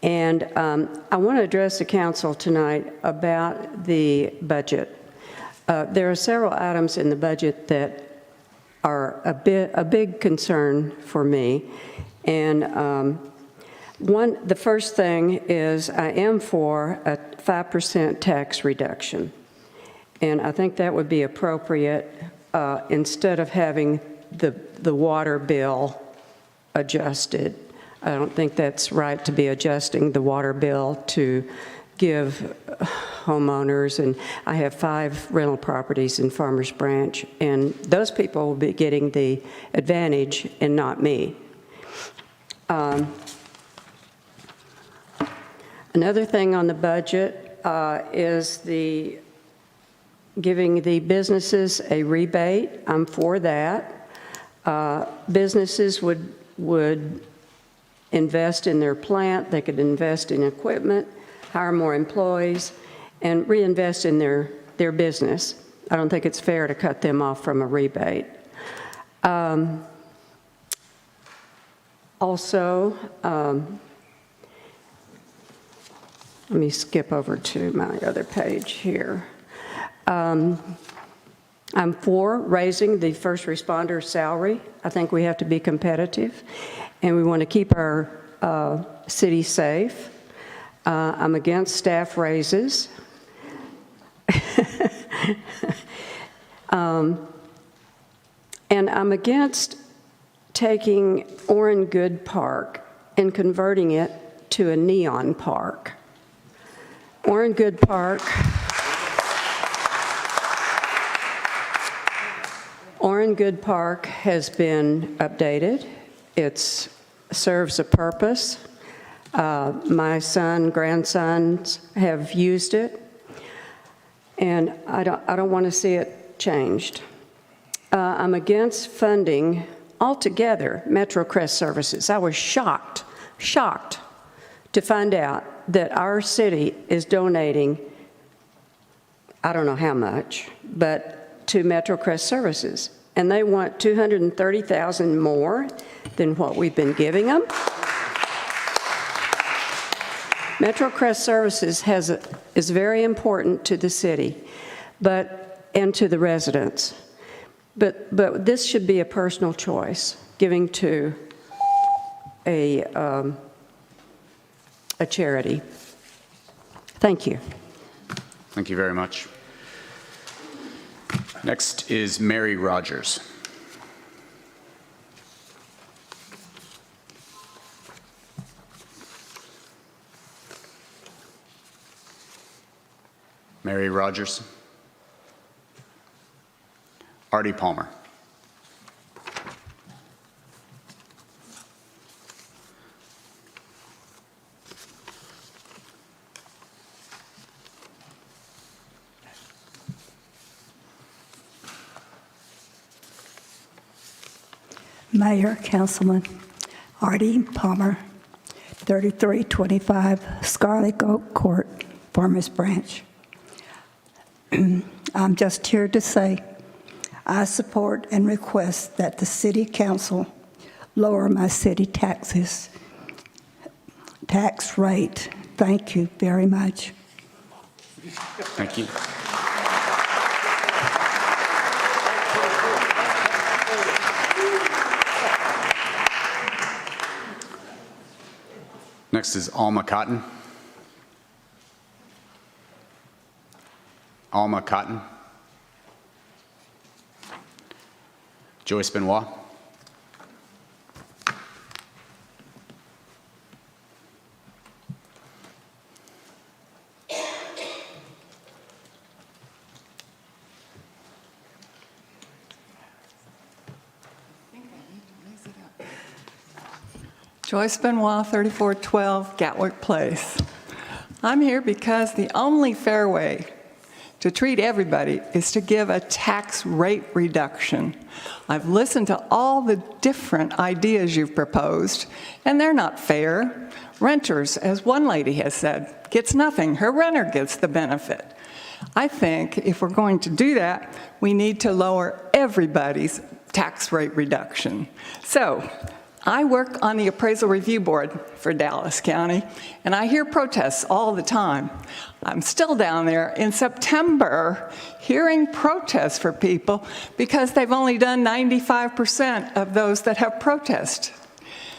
And I want to address the council tonight about the budget. There are several items in the budget that are a big concern for me. And the first thing is I am for a 5% tax reduction. And I think that would be appropriate instead of having the water bill adjusted. I don't think that's right to be adjusting the water bill to give homeowners, and I have 5 rental properties in Farmers Branch, and those people will be getting the advantage and not me. Another thing on the budget is giving the businesses a rebate. I'm for that. Businesses would invest in their plant. They could invest in equipment, hire more employees, and reinvest in their business. I don't think it's fair to cut them off from a rebate. Also, let me skip over to my other page here. I'm for raising the first responder salary. I think we have to be competitive, and we want to keep our city safe. I'm against staff raises. And I'm against taking Orrin Good Park and converting it to a neon park. Orrin Good Park has been updated. It serves a purpose. My son, grandsons have used it, and I don't want to see it changed. I'm against funding altogether Metro Crest services. I was shocked to find out that our city is donating, I don't know how much, but to Metro Crest services. And they want $230,000 more than what we've been giving them. Metro Crest Services is very important to the city, and to the residents. But this should be a personal choice, giving to a charity. Thank you. Thank you very much. Next is Mary Rogers. Mary Rogers. Artie Palmer. Mayor, Councilman, Artie Palmer, 3325 Scarlet Oak Court, Farmers Branch. I'm just here to say I support and request that the City Council lower my city tax rate. Thank you very much. Thank you. Next is Alma Cotton. Alma Cotton. Joyce Benoit. Joyce Benoit, 3412 Gatwick Place. I'm here because the only fair way to treat everybody is to give a tax rate reduction. I've listened to all the different ideas you've proposed, and they're not fair. Renters, as one lady has said, gets nothing. Her renter gets the benefit. I think if we're going to do that, we need to lower everybody's tax rate reduction. So, I work on the Appraisal Review Board for Dallas County, and I hear protests all the time. I'm still down there in September hearing protests for people because they've only done 95% of those that have protested.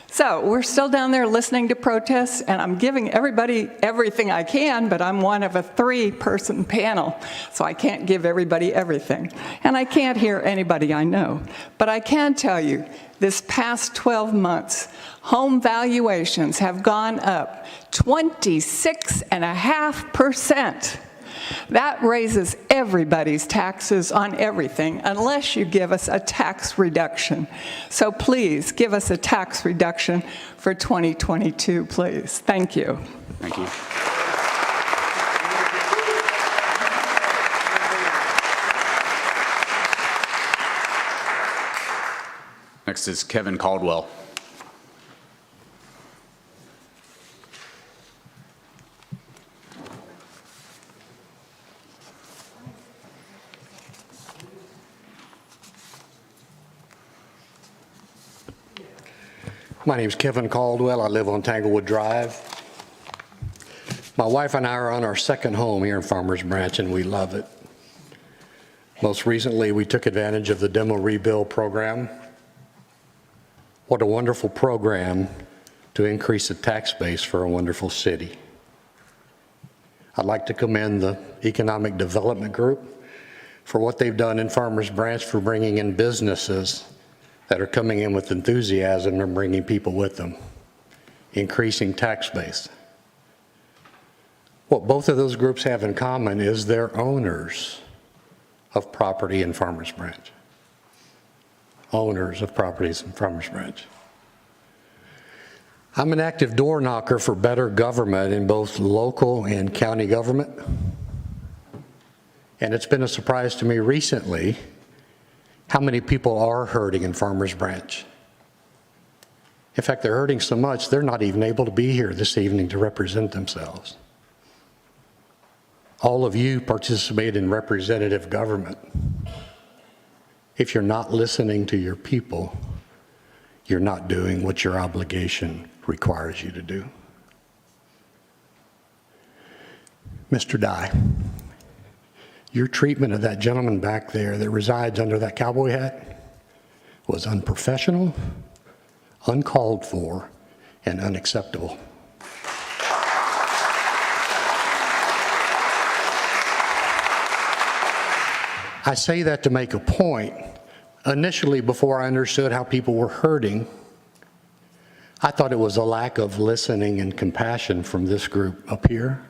So we're still down there listening to protests, and I'm giving everybody everything I can, but I'm one of a 3-person panel, so I can't give everybody everything. And I can't hear anybody I know. But I can tell you, this past 12 months, home valuations have gone up 26.5%. That raises everybody's taxes on everything unless you give us a tax reduction. So please give us a tax reduction for 2022, please. Thank you. Thank you. Next is Kevin Caldwell. My name is Kevin Caldwell. I live on Tanglewood Drive. My wife and I are on our second home here in Farmers Branch, and we love it. Most recently, we took advantage of the demo rebuild program. What a wonderful program to increase the tax base for a wonderful city. I'd like to commend the Economic Development Group for what they've done in Farmers Branch for bringing in businesses that are coming in with enthusiasm and bringing people with them, increasing tax base. What both of those groups have in common is they're owners of property in Farmers Branch. Owners of properties in Farmers Branch. I'm an active door knocker for better government in both local and county government. And it's been a surprise to me recently how many people are hurting in Farmers Branch. In fact, they're hurting so much, they're not even able to be here this evening to represent themselves. All of you participate in representative government. If you're not listening to your people, you're not doing what your obligation requires you to do. Mr. Dye, your treatment of that gentleman back there that resides under that cowboy hat was unprofessional, uncalled for, and unacceptable. I say that to make a point. Initially, before I understood how people were hurting, I thought it was a lack of listening and compassion from this group up here.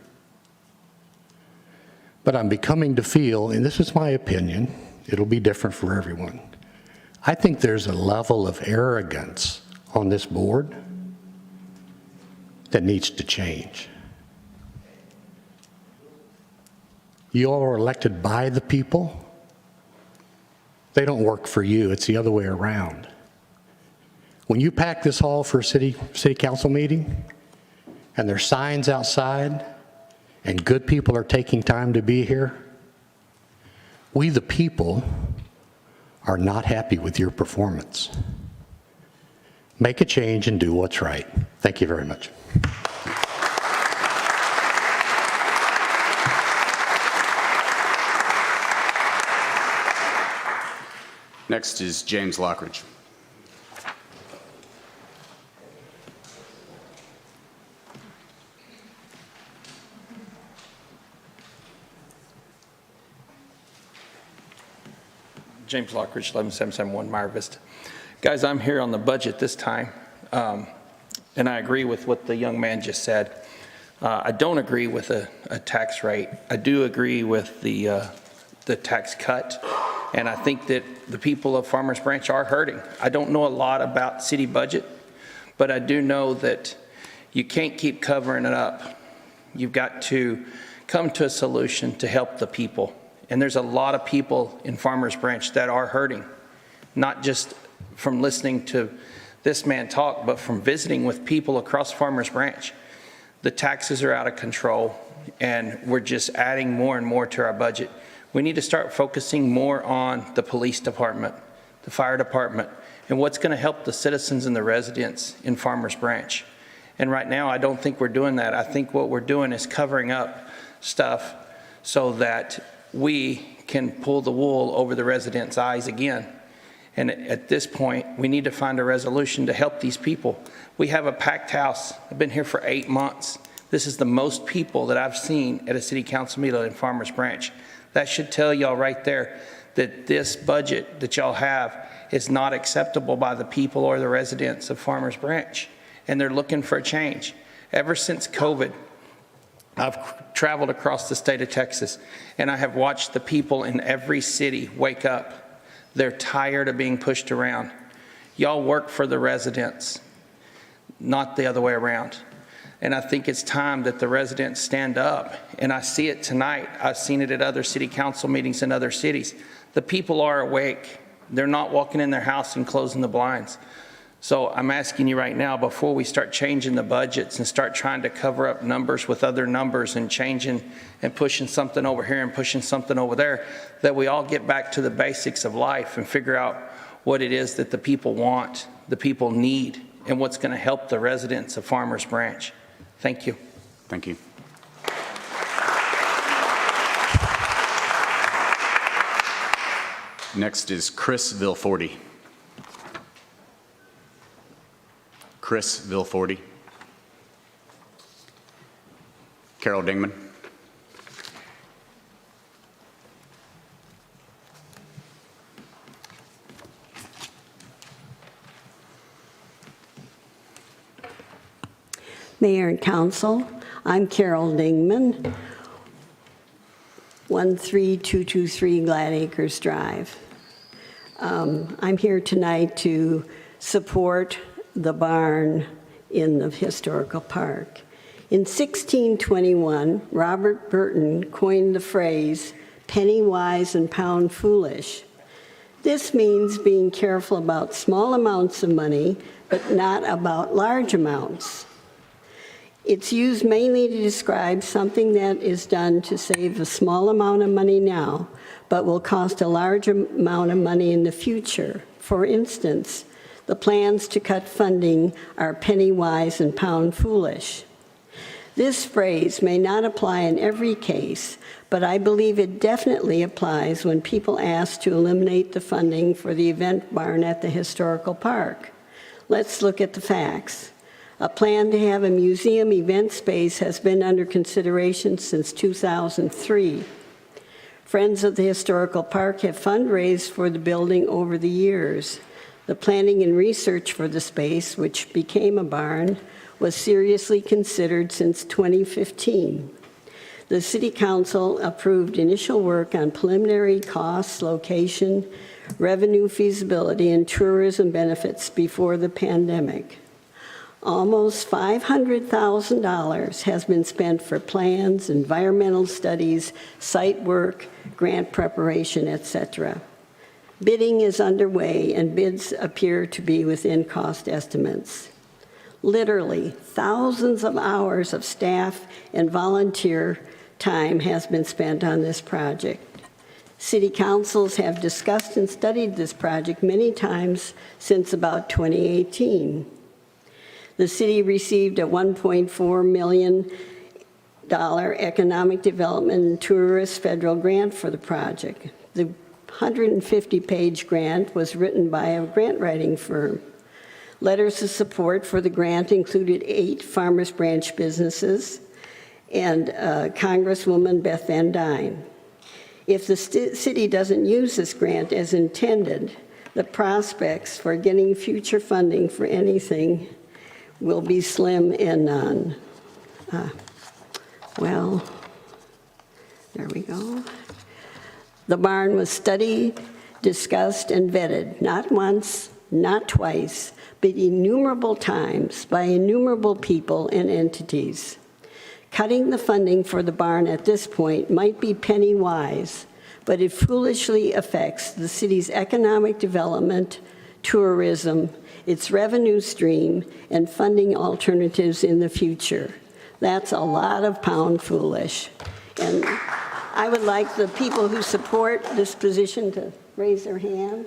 But I'm becoming to feel, and this is my opinion, it'll be different for everyone. I think there's a level of arrogance on this board that needs to change. You all are elected by the people. They don't work for you, it's the other way around. When you pack this hall for a city council meeting, and there's signs outside, and good people are taking time to be here, we the people are not happy with your performance. Make a change and do what's right. Thank you very much. Next is James Lockridge. James Lockridge, 11771 Meyer Vista. Guys, I'm here on the budget this time, and I agree with what the young man just said. I don't agree with a tax rate. I do agree with the tax cut, and I think that the people of Farmers Branch are hurting. I don't know a lot about city budget, but I do know that you can't keep covering it up. You've got to come to a solution to help the people. And there's a lot of people in Farmers Branch that are hurting, not just from listening to this man talk, but from visiting with people across Farmers Branch. The taxes are out of control, and we're just adding more and more to our budget. We need to start focusing more on the police department, the fire department, and what's going to help the citizens and the residents in Farmers Branch. And right now, I don't think we're doing that. I think what we're doing is covering up stuff so that we can pull the wool over the residents' eyes again. And at this point, we need to find a resolution to help these people. We have a packed house. I've been here for 8 months. This is the most people that I've seen at a city council meeting in Farmers Branch. That should tell y'all right there that this budget that y'all have is not acceptable by the people or the residents of Farmers Branch. And they're looking for a change. Ever since COVID, I've traveled across the state of Texas, and I have watched the people in every city wake up. They're tired of being pushed around. Y'all work for the residents, not the other way around. And I think it's time that the residents stand up. And I see it tonight. I've seen it at other city council meetings in other cities. The people are awake. They're not walking in their house and closing the blinds. So I'm asking you right now, before we start changing the budgets and start trying to cover up numbers with other numbers and changing and pushing something over here and pushing something over there, that we all get back to the basics of life and figure out what it is that the people want, the people need, and what's going to help the residents of Farmers Branch. Thank you. Thank you. Next is Chris Vilforti. Chris Vilforti. Carol Dingman. Mayor and Council, I'm Carol Dingman, 13223 Glad Acres Drive. I'm here tonight to support the barn in the historical park. In 1621, Robert Burton coined the phrase, penny wise and pound foolish. This means being careful about small amounts of money, but not about large amounts. It's used mainly to describe something that is done to save a small amount of money now, but will cost a large amount of money in the future. For instance, the plans to cut funding are penny wise and pound foolish. This phrase may not apply in every case, but I believe it definitely applies when people ask to eliminate the funding for the event barn at the historical park. Let's look at the facts. A plan to have a museum event space has been under consideration since 2003. Friends of the Historical Park have fundraised for the building over the years. The planning and research for the space, which became a barn, was seriously considered since 2015. The City Council approved initial work on preliminary costs, location, revenue feasibility, and tourism benefits before the pandemic. Almost $500,000 has been spent for plans, environmental studies, site work, grant preparation, etc. Bidding is underway and bids appear to be within cost estimates. Literally, thousands of hours of staff and volunteer time has been spent on this project. City councils have discussed and studied this project many times since about 2018. The city received a $1.4 million economic development and tourist federal grant for the project. The 150-page grant was written by a grant writing firm. Letters of support for the grant included 8 Farmers Branch businesses and Congresswoman Beth Van Dyne. If the city doesn't use this grant as intended, the prospects for getting future funding for anything will be slim and none. Well, there we go. The barn was studied, discussed, and vetted, not once, not twice, but innumerable times by innumerable people and entities. Cutting the funding for the barn at this point might be penny wise, but it foolishly affects the city's economic development, tourism, its revenue stream, and funding alternatives in the future. That's a lot of pound foolish. And I would like the people who support this position to raise their hand.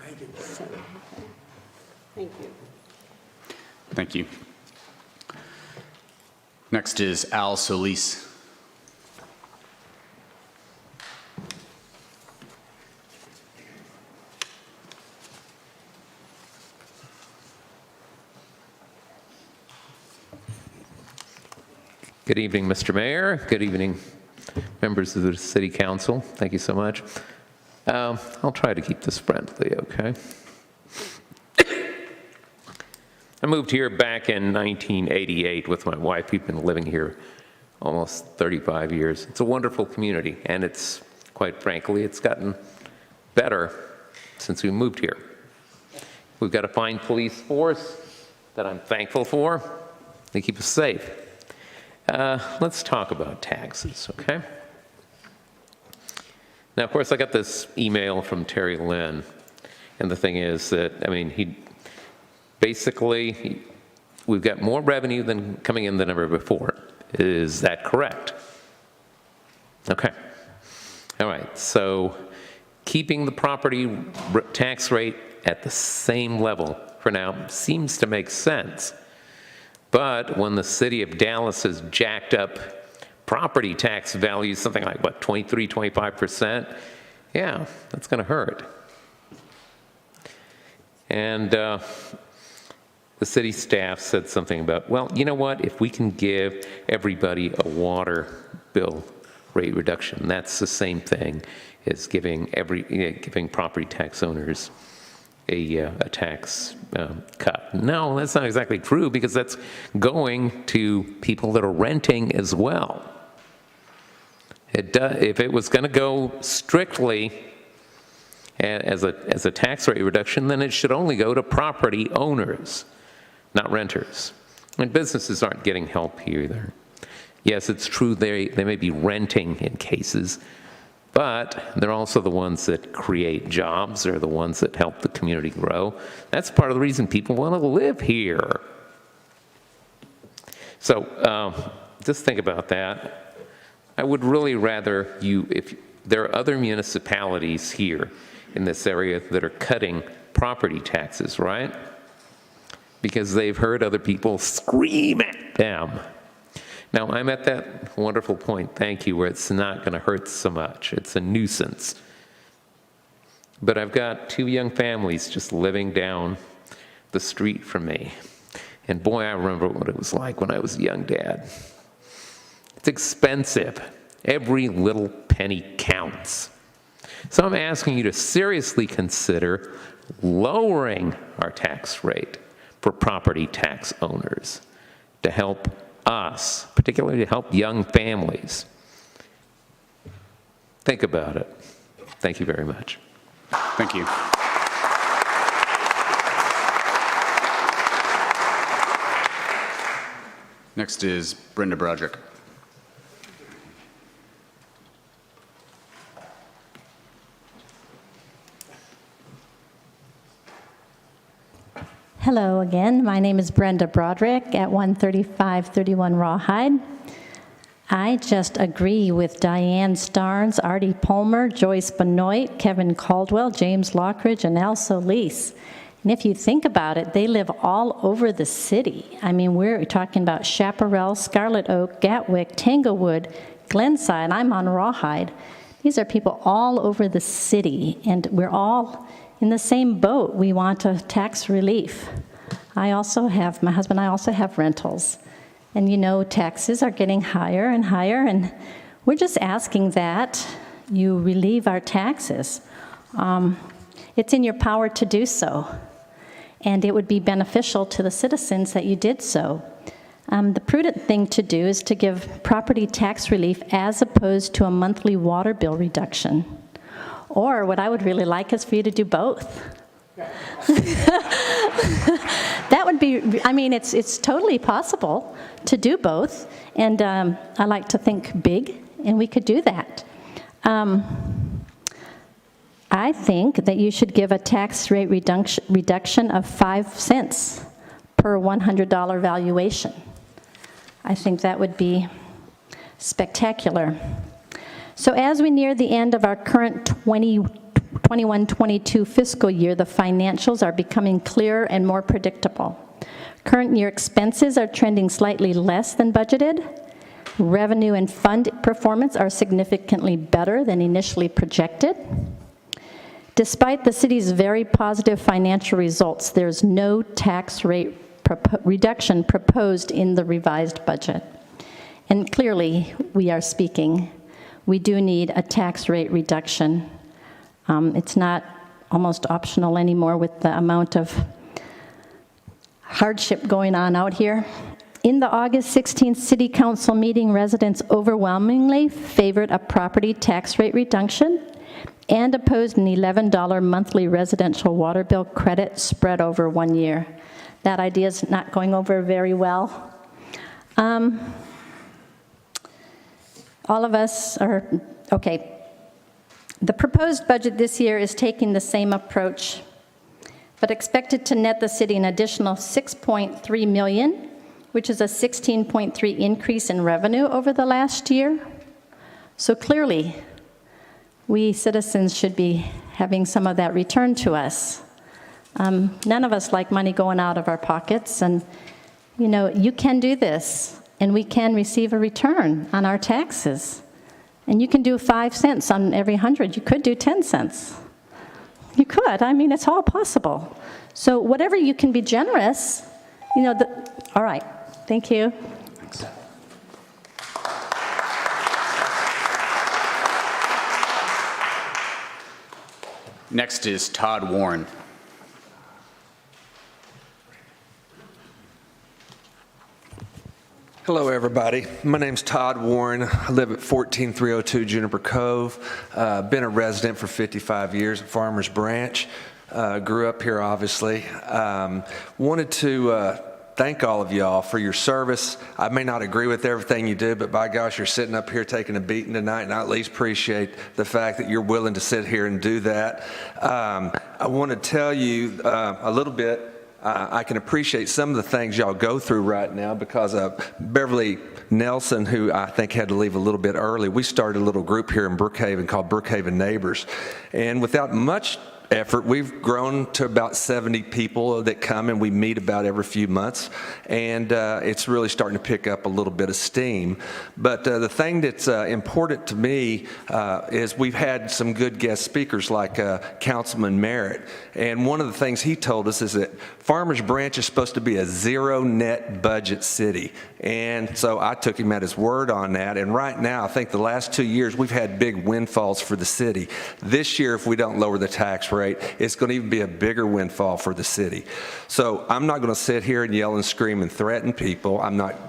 Thank you. Thank you. Thank you. Next is Al Solis. Good evening, Mr. Mayor. Good evening, members of the City Council. Thank you so much. I'll try to keep this friendly, okay? I moved here back in 1988 with my wife. We've been living here almost 35 years. It's a wonderful community, and it's, quite frankly, it's gotten better since we moved here. We've got a fine police force that I'm thankful for. They keep us safe. Let's talk about taxes, okay? Now, of course, I got this email from Terry Lynn, and the thing is that, I mean, we've got more revenue than coming in than ever before. Is that correct? Okay. All right, so keeping the property tax rate at the same level for now seems to make sense. But when the city of Dallas has jacked up property tax values, something like, what, 23, 25%? Yeah, that's going to hurt. And the city staff said something about, well, you know what? If we can give everybody a water bill rate reduction, that's the same thing as giving property tax owners a tax cut. No, that's not exactly true, because that's going to people that are renting as well. If it was going to go strictly as a tax rate reduction, then it should only go to property owners, not renters. And businesses aren't getting help here either. Yes, it's true they may be renting in cases, but they're also the ones that create jobs. They're the ones that help the community grow. That's part of the reason people want to live here. So just think about that. I would really rather if there are other municipalities here in this area that are cutting property taxes, right? Because they've heard other people scream at them. Now, I'm at that wonderful point, thank you, where it's not going to hurt so much. It's a nuisance. But I've got 2 young families just living down the street from me. And boy, I remember what it was like when I was a young dad. It's expensive. Every little penny counts. So I'm asking you to seriously consider lowering our tax rate for property tax owners to help us, particularly to help young families. Think about it. Thank you very much. Thank you. Next is Brenda Broderick. Hello again. My name is Brenda Broderick at 13531 Rawhide. I just agree with Diane Starnes, Artie Palmer, Joyce Benoit, Kevin Caldwell, James Lockridge, and Al Solis. And if you think about it, they live all over the city. I mean, we're talking about Chaparral, Scarlet Oak, Gatwick, Tanglewood, Glenside. I'm on Rawhide. These are people all over the city, and we're all in the same boat. We want a tax relief. My husband and I also have rentals. And you know, taxes are getting higher and higher, and we're just asking that you relieve our taxes. It's in your power to do so, and it would be beneficial to the citizens that you did so. The prudent thing to do is to give property tax relief as opposed to a monthly water bill reduction. Or what I would really like is for you to do both. That would be, I mean, it's totally possible to do both, and I like to think big, and we could do that. I think that you should give a tax rate reduction of 5 cents per $100 valuation. I think that would be spectacular. So as we near the end of our current 21-22 fiscal year, the financials are becoming clearer and more predictable. Current year expenses are trending slightly less than budgeted. Revenue and fund performance are significantly better than initially projected. Despite the city's very positive financial results, there's no tax rate reduction proposed in the revised budget. And clearly, we do need a tax rate reduction. It's not almost optional anymore with the amount of hardship going on out here. In the August 16th City Council meeting, residents overwhelmingly favored a property tax rate reduction and opposed an $11 monthly residential water bill credit spread over 1 year. That idea is not going over very well. All of us are, okay. The proposed budget this year is taking the same approach, but expected to net the city an additional $6.3 million, which is a 16.3 increase in revenue over the last year. So clearly, we citizens should be having some of that returned to us. None of us like money going out of our pockets, and you know, you can do this, and we can receive a return on our taxes. And you can do 5 cents on every 100. You could do 10 cents. You could. I mean, it's all possible. So whatever you can be generous, you know, all right. Thank you. Thanks. Next is Todd Warren. Hello, everybody. My name's Todd Warren. I live at 14302 Juniper Cove. Been a resident for 55 years at Farmers Branch. Grew up here, obviously. Wanted to thank all of y'all for your service. I may not agree with everything you do, but by gosh, you're sitting up here taking a beating tonight, and I at least appreciate the fact that you're willing to sit here and do that. I want to tell you a little bit. I can appreciate some of the things y'all go through right now because of Beverly Nelson, who I think had to leave a little bit early. We started a little group here in Brookhaven called Brookhaven Neighbors. And without much effort, we've grown to about 70 people that come, and we meet about every few months, and it's really starting to pick up a little bit of steam. But the thing that's important to me is we've had some good guest speakers like Councilman Merritt, and one of the things he told us is that Farmers Branch is supposed to be a zero net budget city, and so I took him at his word on that. And right now, I think the last 2 years we've had big windfalls for the city. This year, if we don't lower the tax rate, it's going to even be a bigger windfall for the city. So I'm not going to sit here and yell and scream and threaten people.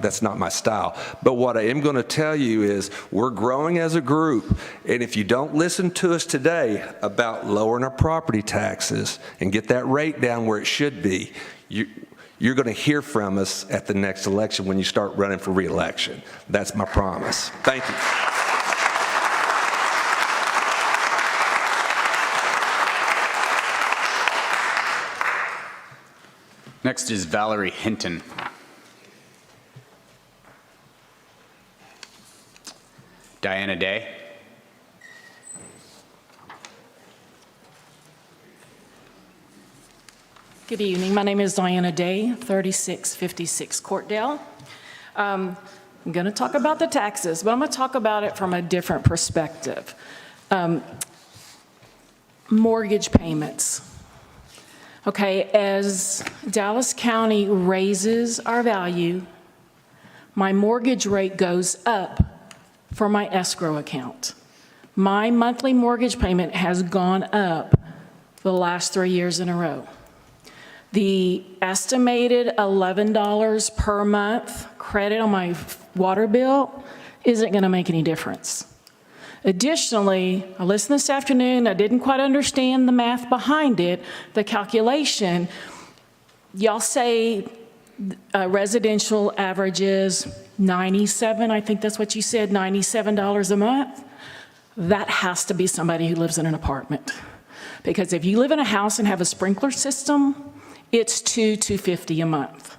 That's not my style. But what I am going to tell you is we're growing as a group, and if you don't listen to us today about lowering our property taxes and get that rate down where it should be, you're going to hear from us at the next election when you start running for re-election. That's my promise. Thank you. Next is Valerie Hinton. Diana Day. Good evening. My name is Diana Day, 3656 Courtdale. I'm going to talk about the taxes, but I'm going to talk about it from a different perspective. Mortgage payments. Okay, as Dallas County raises our value, my mortgage rate goes up for my escrow account. My monthly mortgage payment has gone up for the last 3 years in a row. The estimated $11 per month credit on my water bill isn't going to make any difference. Additionally, I listened this afternoon, I didn't quite understand the math behind it, the calculation. Y'all say residential averages 97, I think that's what you said, $97 a month. That has to be somebody who lives in an apartment. Because if you live in a house and have a sprinkler system, it's $250 a month.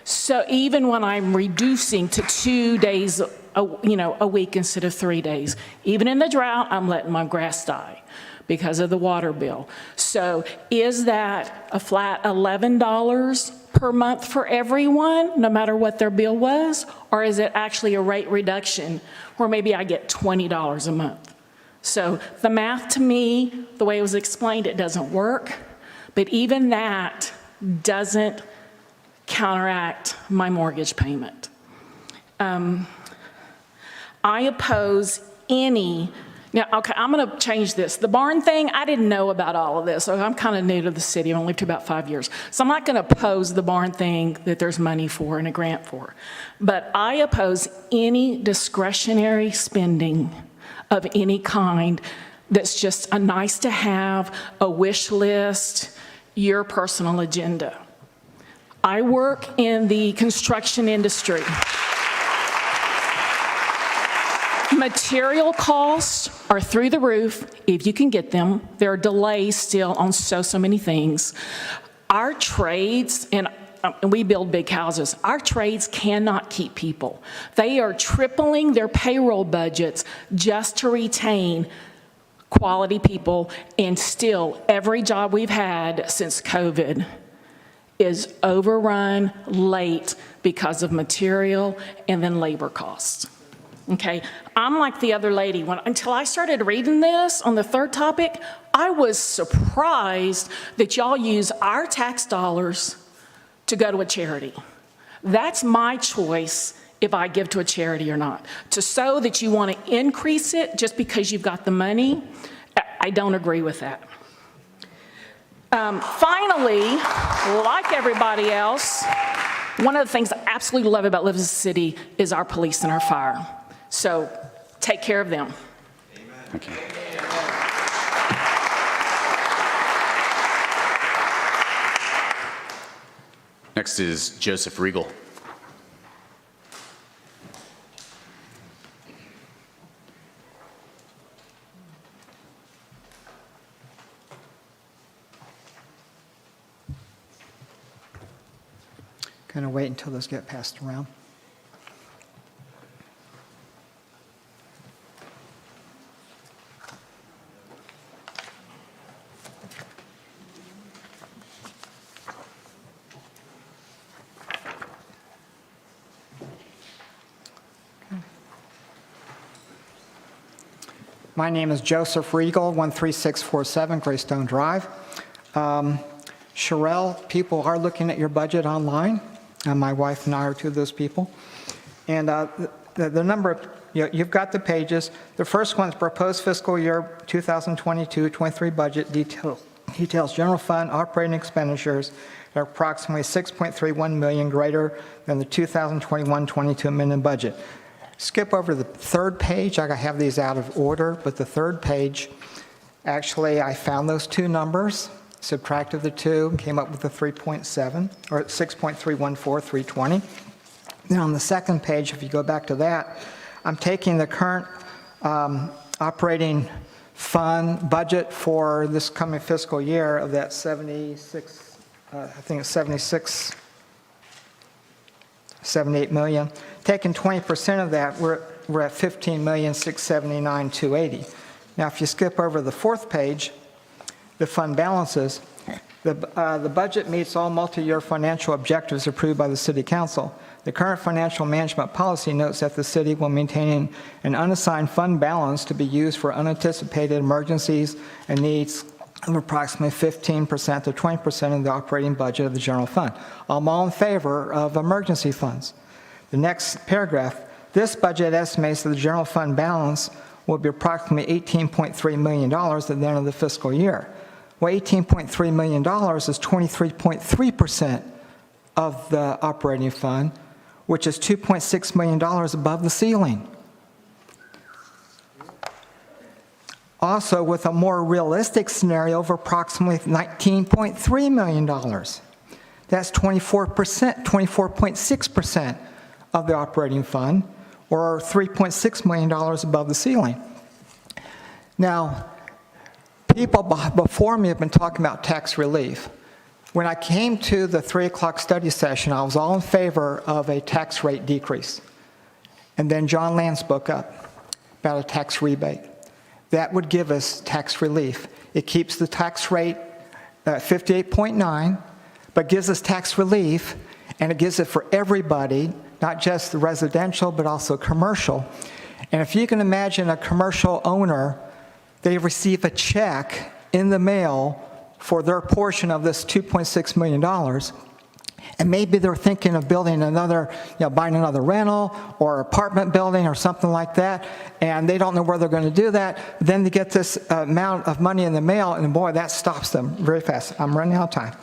So even when I'm reducing to 2 days a week instead of 3 days. Even in the drought, I'm letting my grass die because of the water bill. So is that a flat $11 per month for everyone, no matter what their bill was? Or is it actually a rate reduction where maybe I get $20 a month? So the math to me, the way it was explained, it doesn't work. But even that doesn't counteract my mortgage payment. I oppose any, now, okay, I'm going to change this. The barn thing, I didn't know about all of this. So I'm kind of new to the city. I've only lived here about 5 years. So I'm not going to oppose the barn thing that there's money for and a grant for. But I oppose any discretionary spending of any kind that's just a nice to have, a wish list, your personal agenda. I work in the construction industry. Material costs are through the roof if you can get them. There are delays still on so many things. Our trades, and we build big houses, our trades cannot keep people. They are tripling their payroll budgets just to retain quality people, and still every job we've had since COVID is overrun late because of material and then labor costs. Okay, I'm like the other lady. Until I started reading this on the third topic, I was surprised that y'all use our tax dollars to go to a charity. That's my choice if I give to a charity or not. To sow that you want to increase it just because you've got the money, I don't agree with that. Finally, like everybody else, One of the things I absolutely love about living in the city is our police and our fire. So take care of them. Thank you. Next is Joseph Regal. Going to wait until those get passed around. My name is Joseph Regal, 13647 Greystone Drive. Sherelle, people are looking at your budget online. My wife and I are two of those people. And the number of, you've got the pages. The first one's proposed fiscal year 2022-23 budget details general fund operating expenditures are approximately 6.31 million greater than the 2021-22 amended budget. Skip over the third page. I have these out of order, but the third page, actually, I found those two numbers, subtracted the two, and came up with the 3.7, or 6.314,320. Then on the second page, if you go back to that, I'm taking the current operating fund budget for this coming fiscal year of that 76, I think it's 78 million. Taking 20% of that, we're at 15,679,280. Now, if you skip over the fourth page, the fund balances, the budget meets all multi-year financial objectives approved by the City Council. The current financial management policy notes that the city will maintain an unassigned fund balance to be used for unanticipated emergencies and needs of approximately 15% to 20% of the operating budget of the general fund. I'm all in favor of emergency funds. The next paragraph, this budget estimates that the general fund balance will be approximately $18.3 million at the end of the fiscal year. Well, $18.3 million is 23.3% of the operating fund, which is $2.6 million above the ceiling. Also, with a more realistic scenario of approximately $19.3 million. That's 24%, 24.6% of the operating fund, or $3.6 million above the ceiling. Now, people before me have been talking about tax relief. When I came to the 3 o'clock study session, I was all in favor of a tax rate decrease. And then John Land spoke up about a tax rebate. That would give us tax relief. It keeps the tax rate at 58.9, but gives us tax relief, and it gives it for everybody, not just the residential, but also commercial. And if you can imagine a commercial owner, they receive a check in the mail for their portion of this $2.6 million. And maybe they're thinking of building another, buying another rental or apartment building or something like that, and they don't know where they're going to do that. Then they get this amount of money in the mail, and boy, that stops them very fast. I'm running out of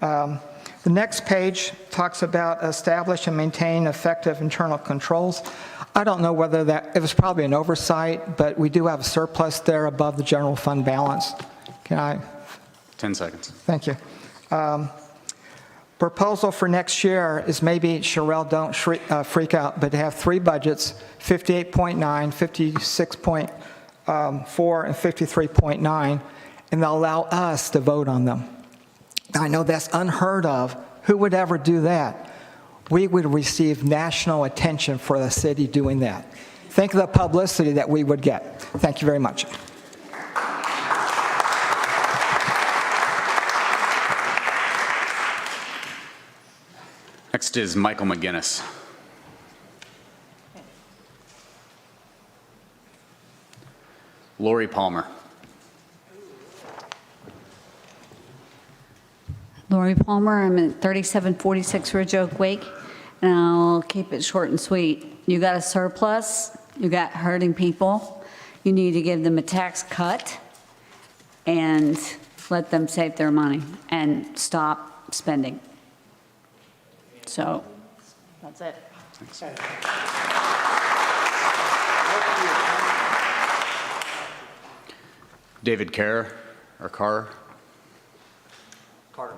time. The next page talks about establish and maintain effective internal controls. I don't know whether it was probably an oversight, but we do have a surplus there above the general fund balance. Can I? 10 seconds. Thank you. Proposal for next year is maybe, Sherelle, don't freak out, but to have three budgets, 58.9, 56.4, and 53.9, and they'll allow us to vote on them. I know that's unheard of. Who would ever do that? We would receive national attention for the city doing that. Think of the publicity that we would get. Thank you very much. Next is Michael McGinnis. Lori Palmer. Lori Palmer, I'm at 3746 Ridge Oak Wake, and I'll keep it short and sweet. You got a surplus, you got hurting people, you need to give them a tax cut and let them save their money and stop spending. So that's it. David Kerr, or Carr? Carter.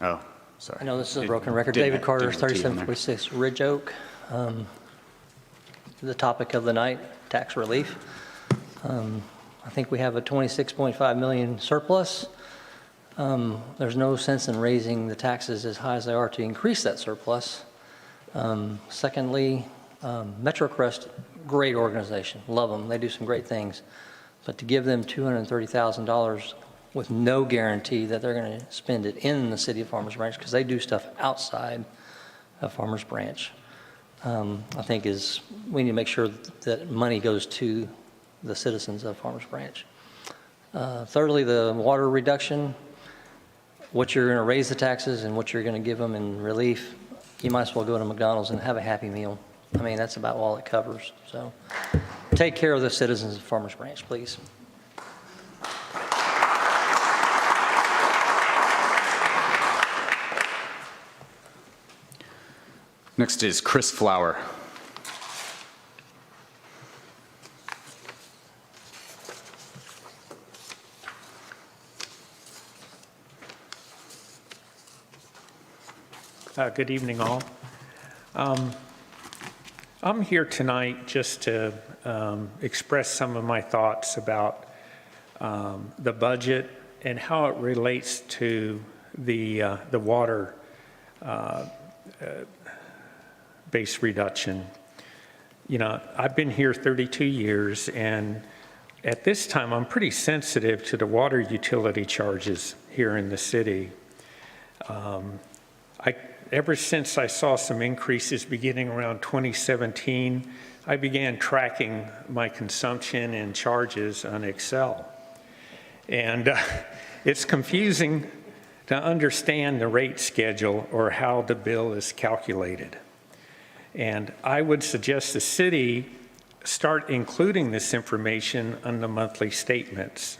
Oh, sorry. I know this is a It broken record. didn't David have- Carter, didn't have T on there. 3746 Ridge Oak. The topic of the night, tax relief. I think we have a 26.5 million surplus. There's no sense in raising the taxes as high as they are to increase that surplus. Secondly, MetroCrest, great organization, love them, they do some great things. But to give them $230,000 with no guarantee that they're going to spend it in the city of Farmers Branch, because they do stuff outside of Farmers Branch, I think we need to make sure that money goes to the citizens of Farmers Branch. Thirdly, the water reduction, what you're going to raise the taxes and what you're going to give them in relief, you might as well go to McDonald's and have a Happy Meal. I mean, that's about all it covers. So take care of the citizens of Farmers Branch, please. Next is Chris Flower. Good evening, all. I'm here tonight just to express some of my thoughts about the budget and how it relates to the water base reduction. You know, I've been here 32 years, and at this time, I'm pretty sensitive to the water utility charges here in the city. Ever since I saw some increases beginning around 2017, I began tracking my consumption and charges on Excel. And it's confusing to understand the rate schedule or how the bill is calculated. And I would suggest the city start including this information on the monthly statements.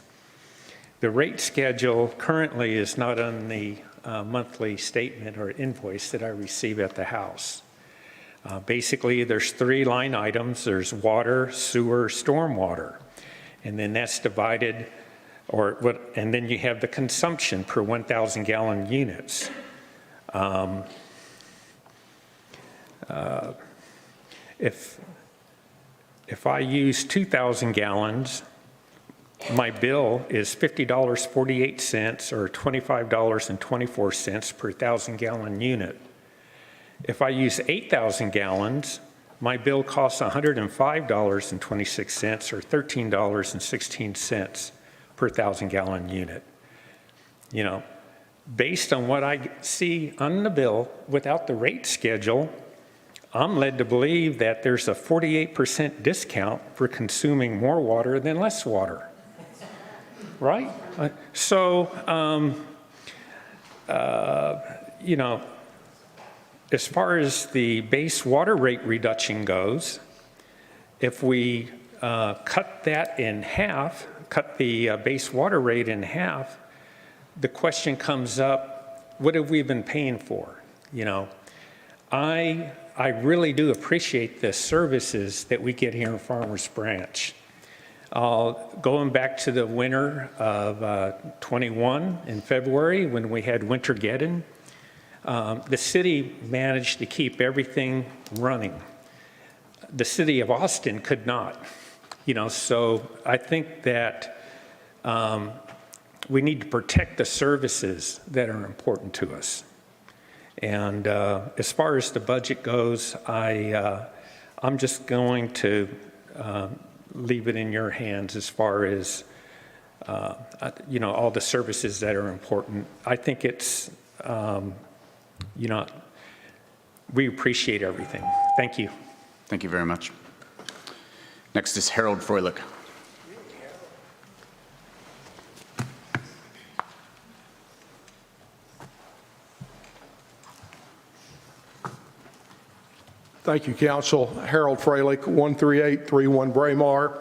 The rate schedule currently is not on the monthly statement or invoice that I receive at the house. Basically, there's 3 line items. There's water, sewer, stormwater. And then that's divided, and then you have the consumption per 1,000 gallon units. If I use 2,000 gallons, my bill is $50.48 or $25.24 per 1,000 gallon unit. If I use 8,000 gallons, my bill costs $105.26 or $13.16 per 1,000 gallon unit. You know, based on what I see on the bill without the rate schedule, I'm led to believe that there's a 48% discount for consuming more water than less water. Right? You know, as far as the base water rate reduction goes, if we cut that in half, cut the base water rate in half, the question comes up, what have we been paying for? You know, I really do appreciate the services that we get here in Farmers Branch. Going back to the winter of 21 in February when we had Wintergeddon, the city managed to keep everything running. The city of Austin could not, you know, so I think that we need to protect the services that are important to us. And as far as the budget goes, I'm just going to leave it in your hands as far as, you know, all the services that are important. I think it's, you know, we appreciate everything. Thank you. Thank you very much. Next is Harold Froelich. Thank you, Council. Harold Froelich, 13831 Braemar.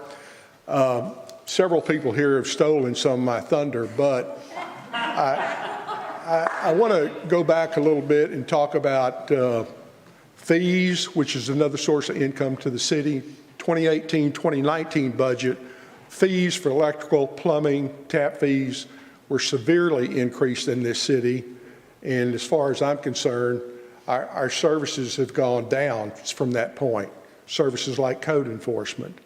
Several people here have stolen some of my thunder, but I want to go back a little bit and talk about fees, which is another source of income to the city. 2018-2019 budget, fees for electrical, plumbing, tap fees were severely increased in this city. And as far as I'm concerned, our services have gone down from that point, services like code enforcement.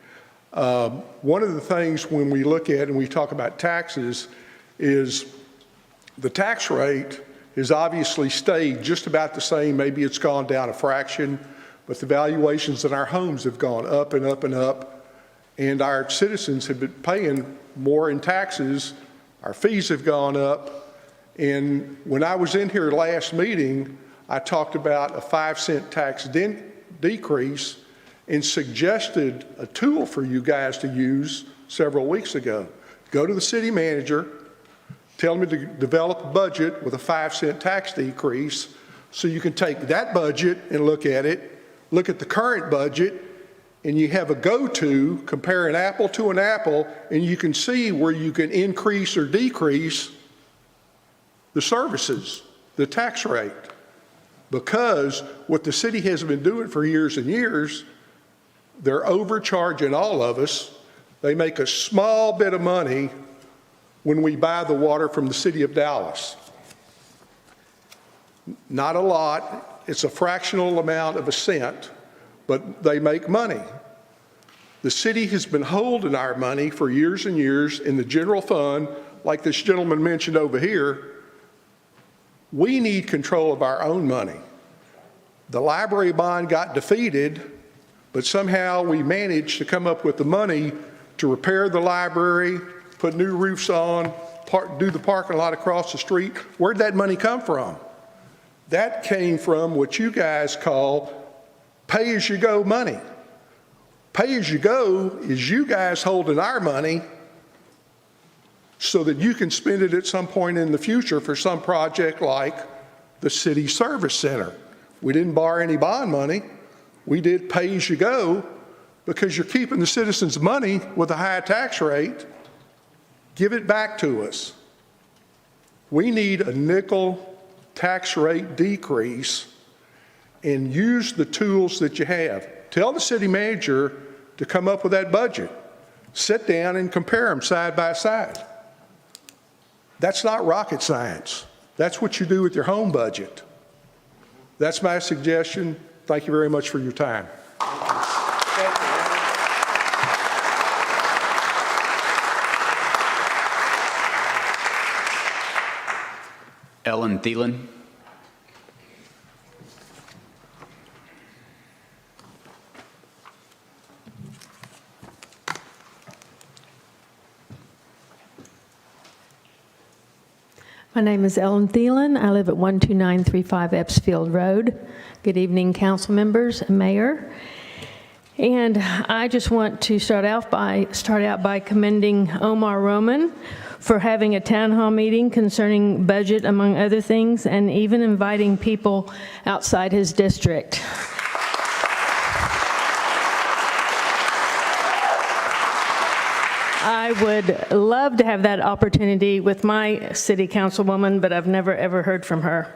One of the things when we look at and we talk about taxes is the tax rate has obviously stayed just about the same. Maybe it's gone down a fraction, but the valuations in our homes have gone up and up and up, and our citizens have been paying more in taxes. Our fees have gone up, and when I was in here last meeting, I talked about a 5-cent tax decrease and suggested a tool for you guys to use several weeks ago. Go to the city manager, tell me to develop a budget with a 5-cent tax decrease so you can take that budget and look at it, look at the current budget, and you have a go-to, compare an apple to an apple, and you can see where you can increase or decrease the services, the tax rate. Because what the city has been doing for years and years, they're overcharging all of us. They make a small bit of money when we buy the water from the city of Dallas. Not a lot, it's a fractional amount of a cent, but they make money. The city has been holding our money for years and years in the general fund, like this gentleman mentioned over here. We need control of our own money. The library bond got defeated, but somehow we managed to come up with the money to repair the library, put new roofs on, do the parking lot across the street. Where'd that money come from? That came from what you guys call pay-as-you-go money. Pay-as-you-go is you guys holding our money so that you can spend it at some point in the future for some project like the city service center. We didn't borrow any bond money. We did pay-as-you-go because you're keeping the citizens' money with a high tax rate. Give it back to us. We need a nickel tax rate decrease and use the tools that you have. Tell the city manager to come up with that budget. Sit down and compare them side by side. That's not rocket science. That's what you do with your home budget. That's my suggestion. Thank you very much for your time. Ellen Thielen. My name is Ellen Thielen. I live at 12935 Epsfield Road. Good evening, council members and mayor. And I just want to start out by commending Omar Roman for having a town hall meeting concerning budget, among other things, and even inviting people outside his district. I would love to have that opportunity with my city councilwoman, but I've never ever heard from her.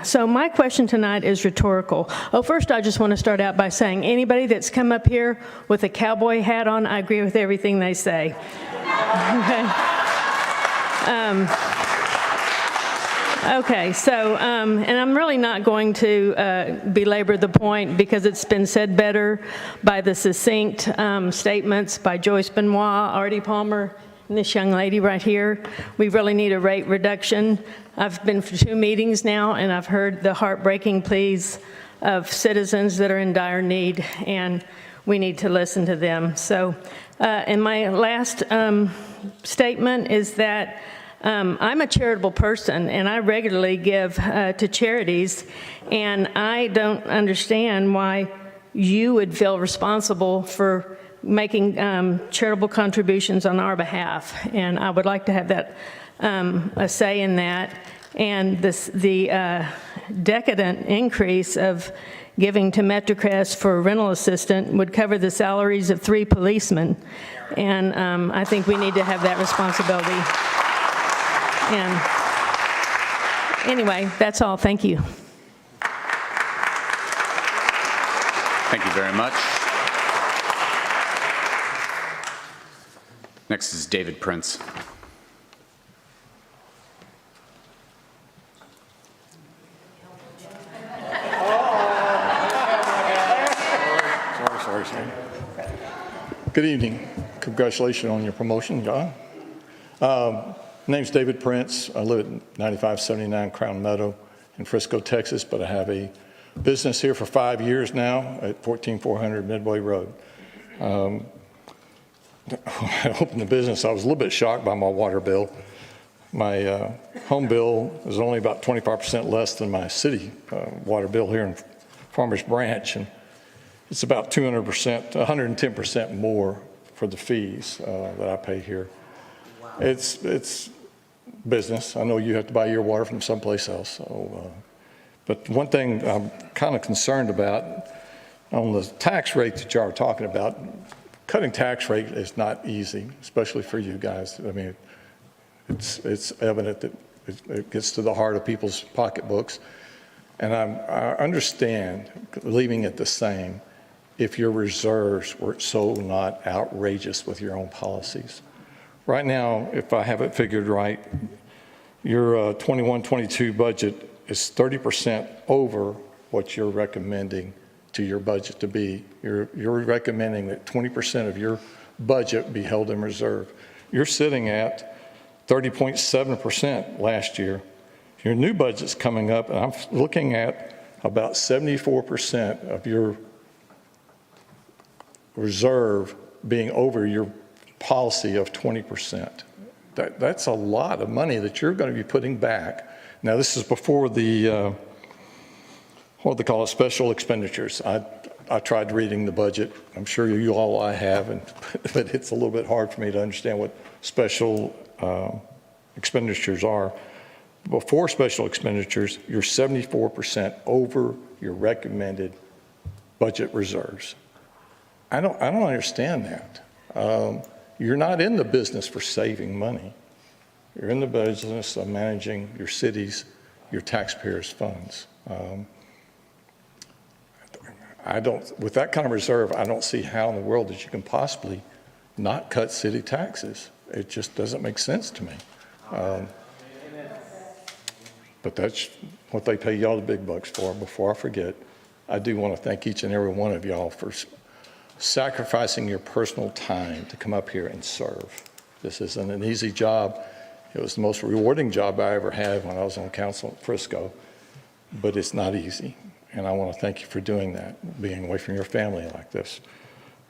So my question tonight is rhetorical. First I just want to start out by saying anybody that's come up here with a cowboy hat on, I agree with everything they say. Okay. Okay, so, and I'm really not going to belabor the point because it's been said better by the succinct statements by Joyce Benoit, Artie Palmer, and this young lady right here. We really need a rate reduction. I've been for 2 meetings now, and I've heard the heartbreaking pleas of citizens that are in dire need, and we need to listen to them. So, and my last statement is that I'm a charitable person, and I regularly give to charities, and I don't understand why you would feel responsible for making charitable contributions on our behalf, and I would like to have that a say in that. And the decadent increase of giving to MetroCrest for a rental assistant would cover the salaries of 3 policemen, and I think we need to have that responsibility. And anyway, that's all. Thank you. Thank you very much. Next is David Prince. Sorry. Good evening. Congratulations on your promotion, John. My name's David Prince. I live at 9579 Crown Meadow in Frisco, Texas, but I have a business here for 5 years now at 14400 Midway Road. When I opened the business, I was a little bit shocked by my water bill. My home bill is only about 25% less than my city water bill here in Farmers Branch, and it's about 200%, 110% more for the fees that I pay here. It's business. I know you have to buy your water from someplace else. So, but one thing I'm kind of concerned about on the tax rate that y'all are talking about, cutting tax rate is not easy, especially for you guys. I mean, it's evident that it gets to the heart of people's pocketbooks. And I understand leaving it the same if your reserves were so not outrageous with your own policies. Right now, if I have it figured right, your 21-22 budget is 30% over what you're recommending to your budget to be. You're recommending that 20% of your budget be held in reserve. You're sitting at 30.7% last year. Your new budget's coming up, and I'm looking at about 74% of your reserve being over your policy of 20%. That's a lot of money that you're going to be putting back. Now, this is before the, what they call it, special expenditures. I tried reading the budget. I'm sure you all I have, but it's a little bit hard for me to understand what special expenditures are. Before special expenditures, you're 74% over your recommended budget reserves. I don't understand that. You're not in the business for saving money. You're in the business of managing your city's, your taxpayers' funds. With that kind of reserve, I don't see how in the world that you can possibly not cut city taxes. It just doesn't make sense to me. But that's what they pay y'all the big bucks for. Before I forget, I do want to thank each and every one of y'all for sacrificing your personal time to come up here and serve. This isn't an easy job. It was the most rewarding job I ever had when I was on council at Frisco, but it's not easy. And I want to thank you for doing that, being away from your family like this.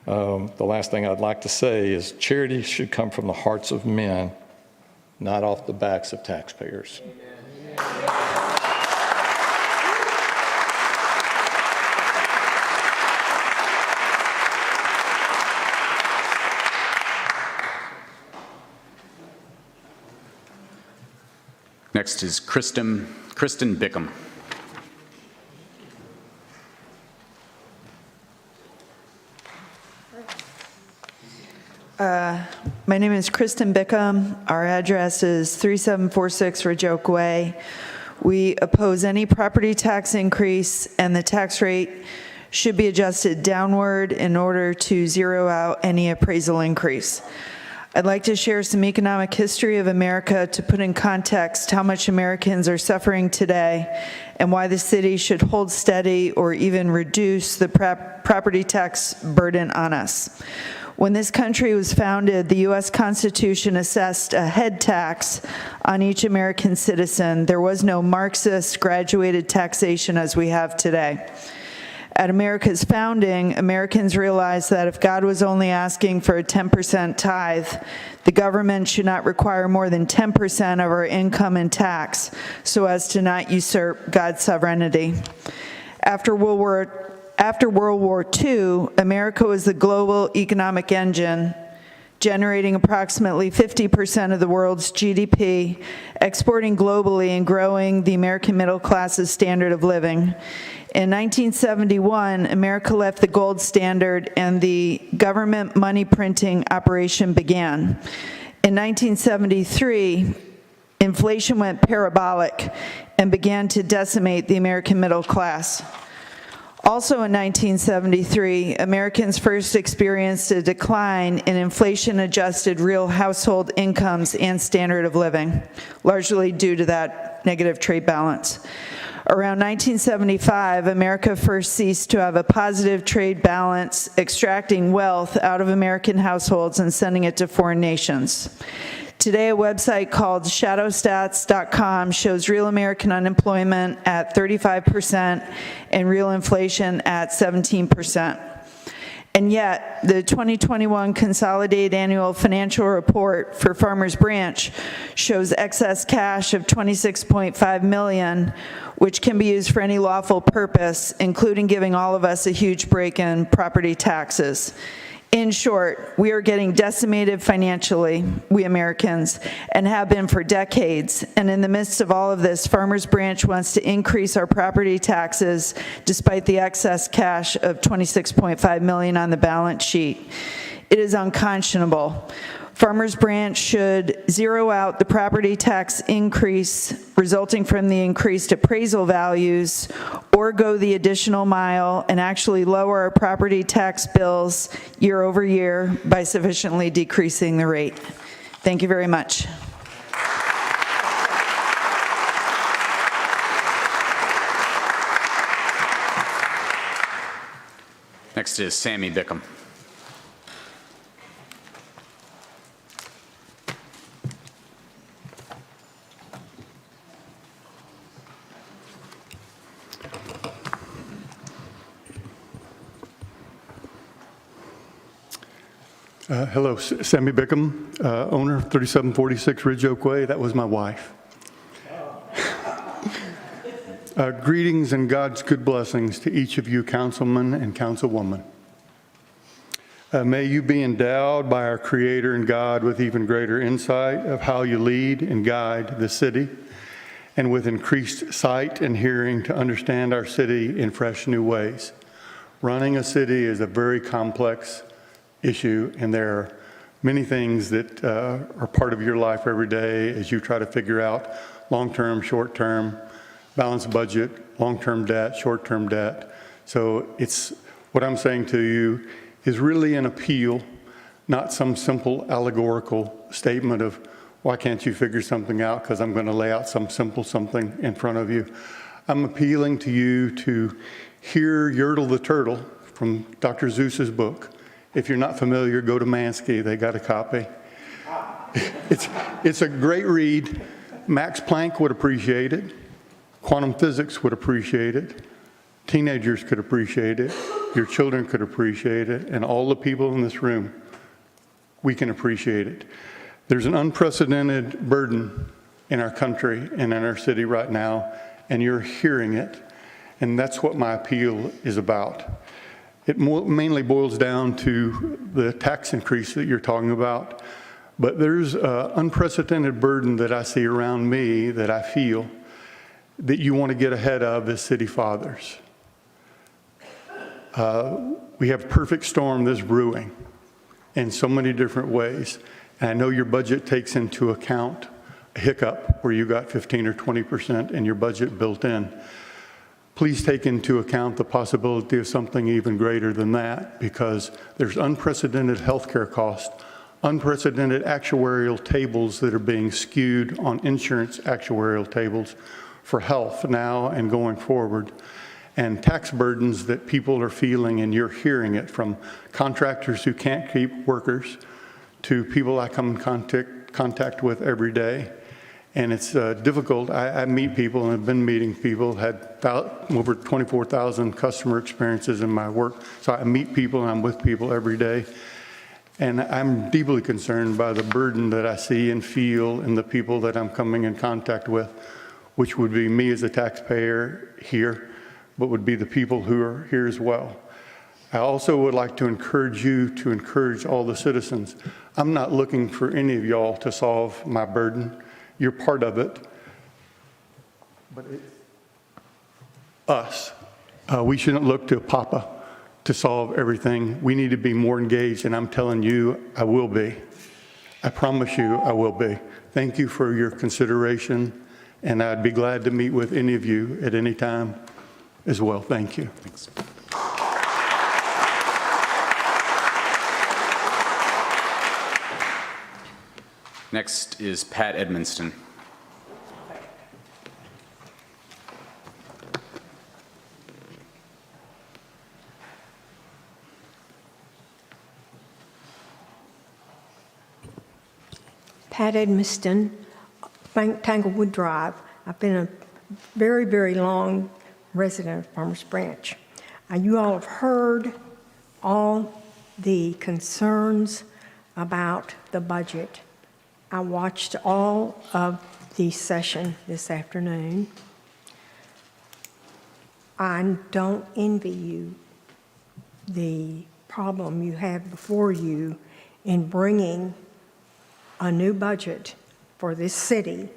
The last thing I'd like to say is charity should come from the hearts of men, not off the backs of taxpayers. Next is Kristen Bickham. My name is Kristen Bickham. Our address is 3746 Rajoke Way. We oppose any property tax increase, and the tax rate should be adjusted downward in order to zero out any appraisal increase. I'd like to share some economic history of America to put in context how much Americans are suffering today and why the city should hold steady or even reduce the property tax burden on us. When this country was founded, the U.S. Constitution assessed a head tax on each American citizen. There was no Marxist graduated taxation as we have today. At America's founding, Americans realized that if God was only asking for a 10% tithe, the government should not require more than 10% of our income in tax so as to not usurp God's sovereignty. After World War II, America was the global economic engine, generating approximately 50% of the world's GDP, exporting globally and growing the American middle class's standard of living. In 1971, America left the gold standard and the government money printing operation began. In 1973, inflation went parabolic and began to decimate the American middle class. Also in 1973, Americans first experienced a decline in inflation-adjusted real household incomes and standard of living, largely due to that negative trade balance. Around 1975, America first ceased to have a positive trade balance, extracting wealth out of American households and sending it to foreign nations. Today, a website called shadowstats.com shows real American unemployment at 35% and real inflation at 17%. And yet, the 2021 Consolidated Annual Financial Report for Farmers Branch shows excess cash of $26.5 million, which can be used for any lawful purpose, including giving all of us a huge break in property taxes. In short, we are getting decimated financially, we Americans, and have been for decades. And in the midst of all of this, Farmers Branch wants to increase our property taxes despite the excess cash of $26.5 million on the balance sheet. It is unconscionable. Farmers Branch should zero out the property tax increase resulting from the increased appraisal values, or go the additional mile and actually lower our property tax bills year over year by sufficiently decreasing the rate. Thank you very much. Next is Sammy Bickham. Hello, Sammy Bickham, owner, 3746 Ridge Oak Way. That was my wife. Greetings and God's good blessings to each of you, councilmen and councilwoman. May you be endowed by our Creator and God with even greater insight of how you lead and guide the city, and with increased sight and hearing to understand our city in fresh new ways. Running a city is a very complex issue, and there are many things that are part of your life every day as you try to figure out long-term, short-term, balanced budget, long-term debt, short-term debt. So it's what I'm saying to you is really an appeal, not some simple allegorical statement of why can't you figure something out because I'm going to lay out some simple something in front of you. I'm appealing to you to hear Yertle the Turtle from Dr. Seuss's book. If you're not familiar, go to Mansky. They got a copy. It's a great read. Max Planck would appreciate it. Quantum physics would appreciate it. Teenagers could appreciate it. Your children could appreciate it. And all the people in this room, we can appreciate it. There's an unprecedented burden in our country and in our city right now, and you're hearing it. And that's what my appeal is about. It mainly boils down to the tax increase that you're talking about, but there's an unprecedented burden that I see around me that I feel that you want to get ahead of as city fathers. We have a perfect storm that's brewing in so many different ways, and I know your budget takes into account a hiccup where you got 15 or 20% in your budget built in. Please take into account the possibility of something even greater than that, because there's unprecedented healthcare costs, unprecedented actuarial tables that are being skewed on insurance actuarial tables for health now and going forward, and tax burdens that people are feeling, and you're hearing it from contractors who can't keep workers to people I come in contact with every day. And it's difficult. I meet people and have been meeting people, had over 24,000 customer experiences in my work. So I meet people and I'm with people every day. And I'm deeply concerned by the burden that I see and feel in the people that I'm coming in contact with, which would be me as a taxpayer here, but would be the people who are here as well. I also would like to encourage you to encourage all the citizens. I'm not looking for any of y'all to solve my burden. You're part of it, but it's us. We shouldn't look to Papa to solve everything. We need to be more engaged, and I'm telling you, I will be. I promise you I will be. Thank you for your consideration and I'd be glad to meet with any of you at any time as well. Thank you. Thanks. Next is Pat Edmonston. Pat Edmiston, Tanglewood Drive. I've been a very, very long resident of Farmers Branch. You all have heard all the concerns about the budget. I watched all of the session this afternoon. I don't envy you the problem you have before you in bringing a new budget for this city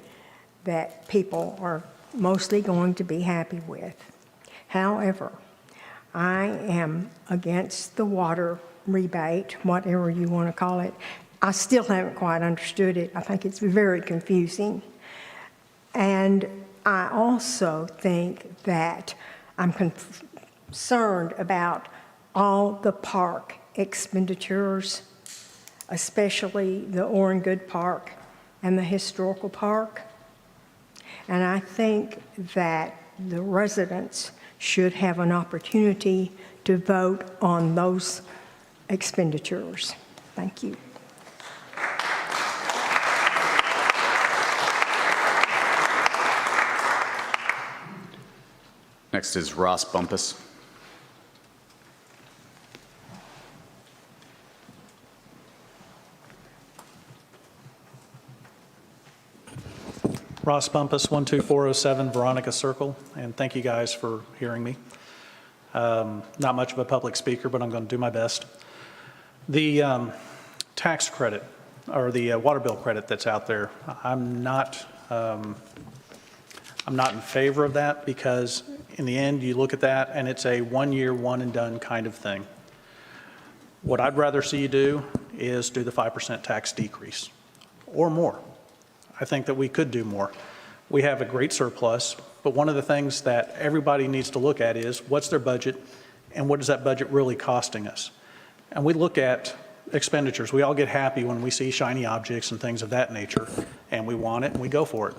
that people are mostly going to be happy with. However, I am against the water rebate, whatever you want to call it. I still haven't quite understood it. I think it's very confusing. And I also think that I'm concerned about all the park expenditures, especially the Orrin Good Park and the Historical Park. And I think that the residents should have an opportunity to vote on those expenditures. Thank you. Next is Ross Bumpus. Ross Bumpus, 12407 Veronica Circle, and thank you guys for hearing me. Not much of a public speaker, but I'm going to do my best. The tax credit, or the water bill credit that's out there, I'm not in favor of that, because in the end, you look at that and it's a one-year, one-and-done kind of thing. What I'd rather see you do is do the 5% tax decrease, or more. I think that we could do more. We have a great surplus, but one of the things that everybody needs to look at is what's their budget and what is that budget really costing us? And we look at expenditures. We all get happy when we see shiny objects and things of that nature, and we want it and we go for it.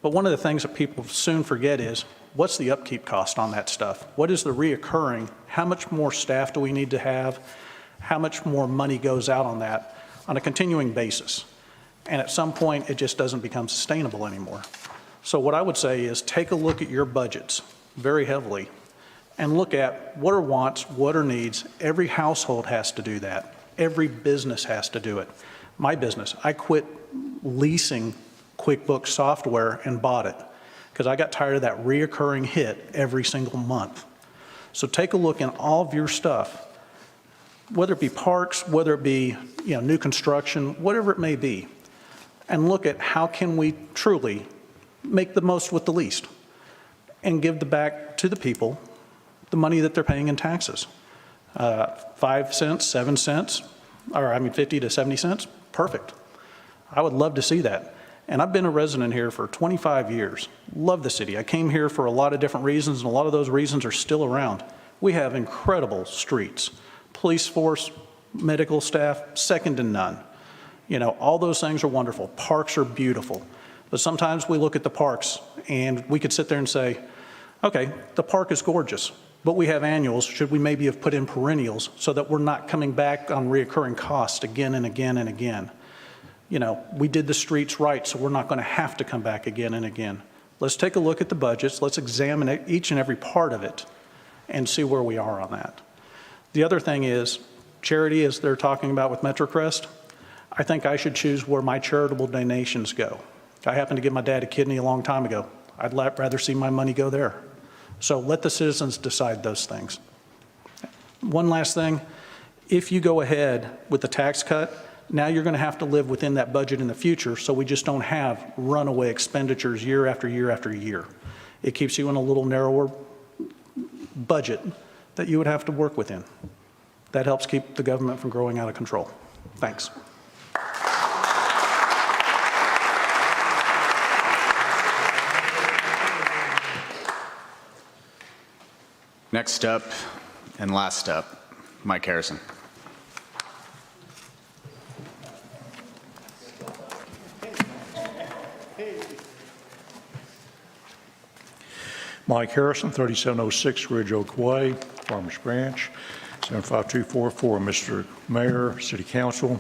But one of the things that people soon forget is what's the upkeep cost on that stuff? What is the reoccurring? How much more staff do we need to have? How much more money goes out on that on a continuing basis? And at some point, it just doesn't become sustainable anymore. So what I would say is take a look at your budgets very heavily and look at what are wants, what are needs. Every household has to do that. Every business has to do it. My business, I quit leasing QuickBooks software and bought it because I got tired of that reoccurring hit every single month. So take a look in all of your stuff, whether it be parks, whether it be new construction, whatever it may be, and look at how can we truly make the most with the least and give back to the people the money that they're paying in taxes. 5 cents, 7 cents, 50 to 70 cents, perfect. I would love to see that. And I've been a resident here for 25 years. Love the city. I came here for a lot of different reasons, and a lot of those reasons are still around. We have incredible streets, police force, medical staff, second to none. All those things are wonderful. Parks are beautiful. But sometimes we look at the parks and we could sit there and say, okay, the park is gorgeous, but we have annuals. Should we maybe have put in perennials so that we're not coming back on reoccurring costs again and again and again? We did the streets right, so we're not going to have to come back again and again. Let's take a look at the budgets. Let's examine each and every part of it and see where we are on that. The other thing is charity, as they're talking about with MetroCrest. I think I should choose where my charitable donations go. I happened to give my dad a kidney a long time ago. I'd rather see my money go there. So let the citizens decide those things. One last thing, if you go ahead with the tax cut, now you're going to have to live within that budget in the future, so we just don't have runaway expenditures year after year after year. It keeps you in a little narrower budget that you would have to work within. That helps keep the government from growing out of control. Thanks. next up and last up, Mike Harrison. Mike Harrison, 3706 Ridge Oak Way, Farmers Branch, 75244. Mr. Mayor, City Council,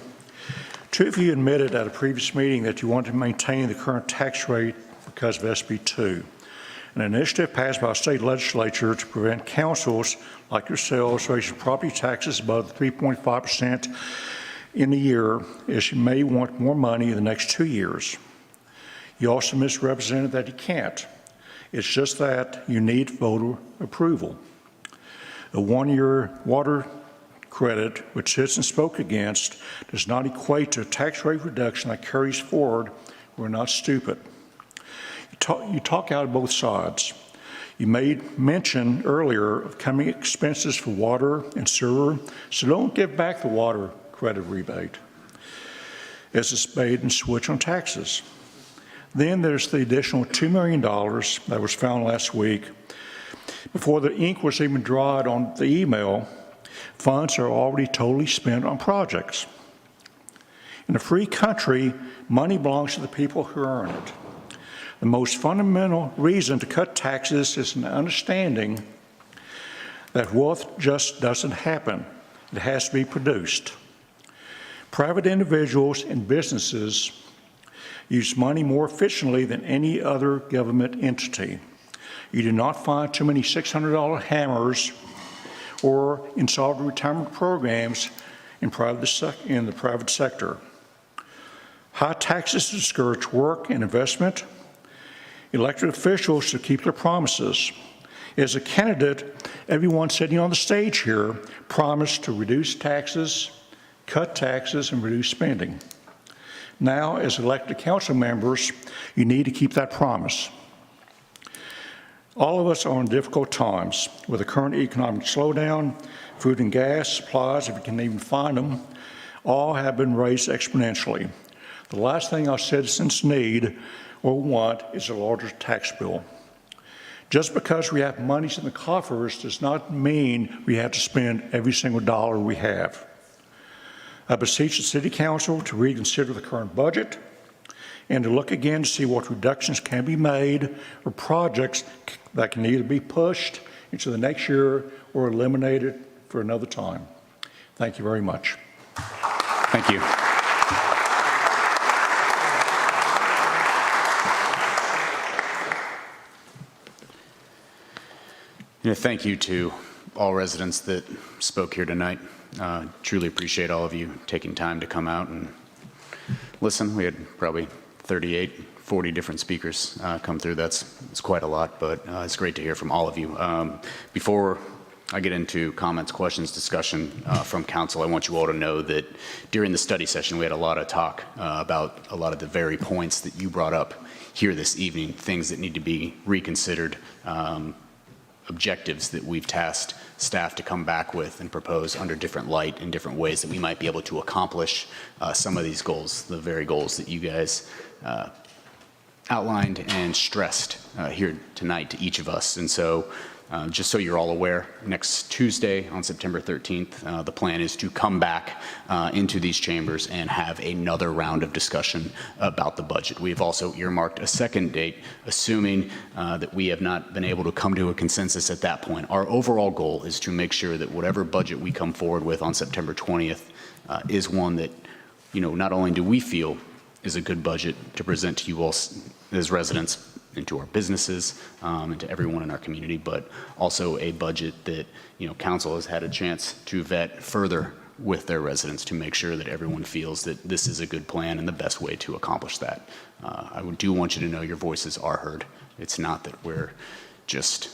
two of you admitted at a previous meeting that you want to maintain the current tax rate because of SB 2, an initiative passed by a state legislature to prevent councils like yourselves raising property taxes above 3.5% in a year, as you may want more money in the next 2 years. You also misrepresented that you can't. It's just that you need voter approval. A 1-year water credit, which citizens spoke against, does not equate to a tax rate reduction that carries forward. We're not stupid. You talk out of both sides. You made mention earlier of coming expenses for water and sewer, so don't give back the water credit rebate as a spade and switch on taxes. Then there's the additional $2 million that was found last week. Before the ink was even dried on the email, funds are already totally spent on projects. In a free country, money belongs to the people who earn it. The most fundamental reason to cut taxes is an understanding that wealth just doesn't happen. It has to be produced. Private individuals and businesses use money more efficiently than any other government entity. You do not find too many $600 hammers or insolvent retirement programs in the private sector. High taxes discourage work and investment. Elected officials should keep their promises. As a candidate, everyone sitting on the stage here promised to reduce taxes, cut taxes, and reduce spending. Now, as elected council members, you need to keep that promise. All of us are in difficult times with the current economic slowdown. Food and gas, supplies, if you can even find them, all have been raised exponentially. The last thing our citizens need or want is a larger tax bill. Just because we have monies in the coffers does not mean we have to spend every single dollar we have. I beseech the City Council to reconsider the current budget and to look again to see what reductions can be made or projects that can either be pushed into the next year or eliminated for another time. Thank you very much. Thank you. Thank you to all residents that spoke here tonight. Truly appreciate all of you taking time to come out and listen. We had probably 38, 40 different speakers come through. It's quite a lot, but it's great to hear from all of you. Before I get into comments, questions, discussion from council, I want you all to know that during the study session, we had a lot of talk about a lot of the very points that you brought up here this evening, things that need to be reconsidered, objectives that we've tasked staff to come back with and propose under different light and different ways that we might be able to accomplish some of these goals, the very goals that you guys outlined and stressed here tonight to each of us. And so just so you're all aware, next Tuesday on September 13th, the plan is to come back into these chambers and have another round of discussion about the budget. We've also earmarked a second date, assuming that we have not been able to come to a consensus at that point. Our overall goal is to make sure that whatever budget we come forward with on September 20th is one that, not only do we feel is a good budget to present to you all as residents, and to our businesses, and to everyone in our community, but also a budget that, council has had a chance to vet further with their residents to make sure that everyone feels that this is a good plan and the best way to accomplish that. I do want you to know your voices are heard. It's not that we're just,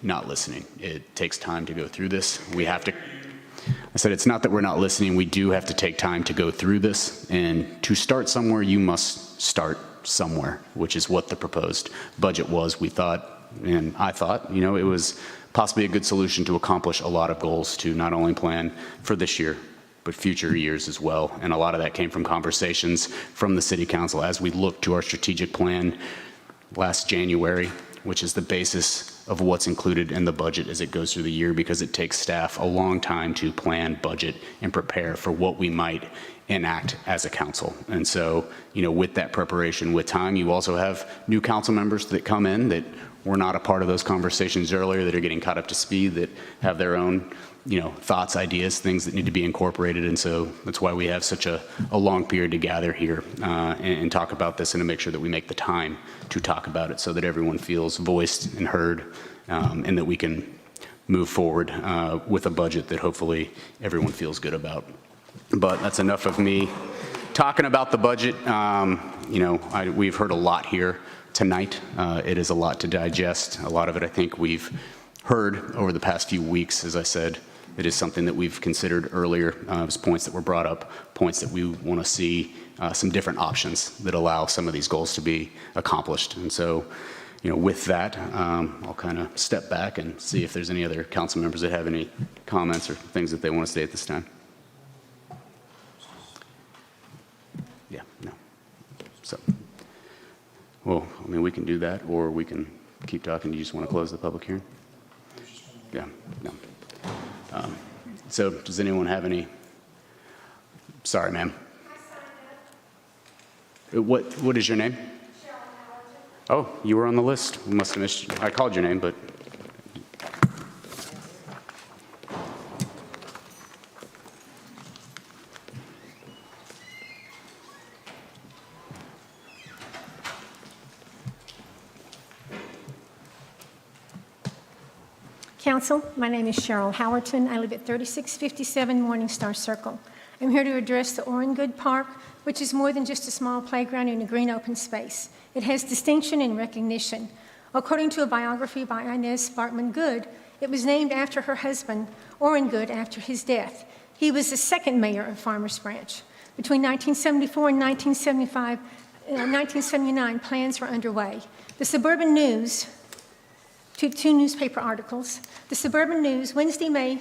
not listening. It takes time to go through this. I said it's not that we're not listening. We do have to take time to go through this, and to start somewhere, you must start somewhere, which is what the proposed budget was. We thought, and I thought, it was possibly a good solution to accomplish a lot of goals, to not only plan for this year, but future years as well. And a lot of that came from conversations from the City Council as we looked to our strategic plan last January, which is the basis of what's included in the budget as it goes through the year, because it takes staff a long time to plan, budget, and prepare for what we might enact as a council. And so, with that preparation, with time, you also have new council members that come in that were not a part of those conversations earlier, that are getting caught up to speed, that have their own thoughts, ideas, things that need to be incorporated. And so that's why we have such a long period to gather here and talk about this, and to make sure that we make the time to talk about it so that everyone feels voiced and heard, and that we can move forward with a budget that hopefully everyone feels good about. But that's enough of me talking about the budget. We've heard a lot here tonight. It is a lot to digest. A lot of it, I think, we've heard over the past few weeks. As I said, it is something that we've considered earlier. As points that were brought up, points that we want to see some different options that allow some of these goals to be accomplished. And so, with that, I'll kind of step back and see if there's any other council members that have any comments or things that they want to say at this time. Yeah, no. So, well, we can do that, or we can keep talking. Do you just want to close the public hearing? Yeah, no. So does anyone have any? Sorry, ma'am. What is your name? Oh, you were on the list. We must have missed you. I called your name, but. Council, my name is Cheryl Howerton. I live at 3657 Morningstar Circle. I'm here to address the Orengood Park, which is more than just a small playground in a green open space. It has distinction and recognition. According to a biography by Inez Sparkman Good, it was named after her husband, Orengood, after his death. He was the second mayor of Farmers Branch. Between 1974 and 1979, plans were underway. The Suburban News, two newspaper articles. The Suburban News, Wednesday, May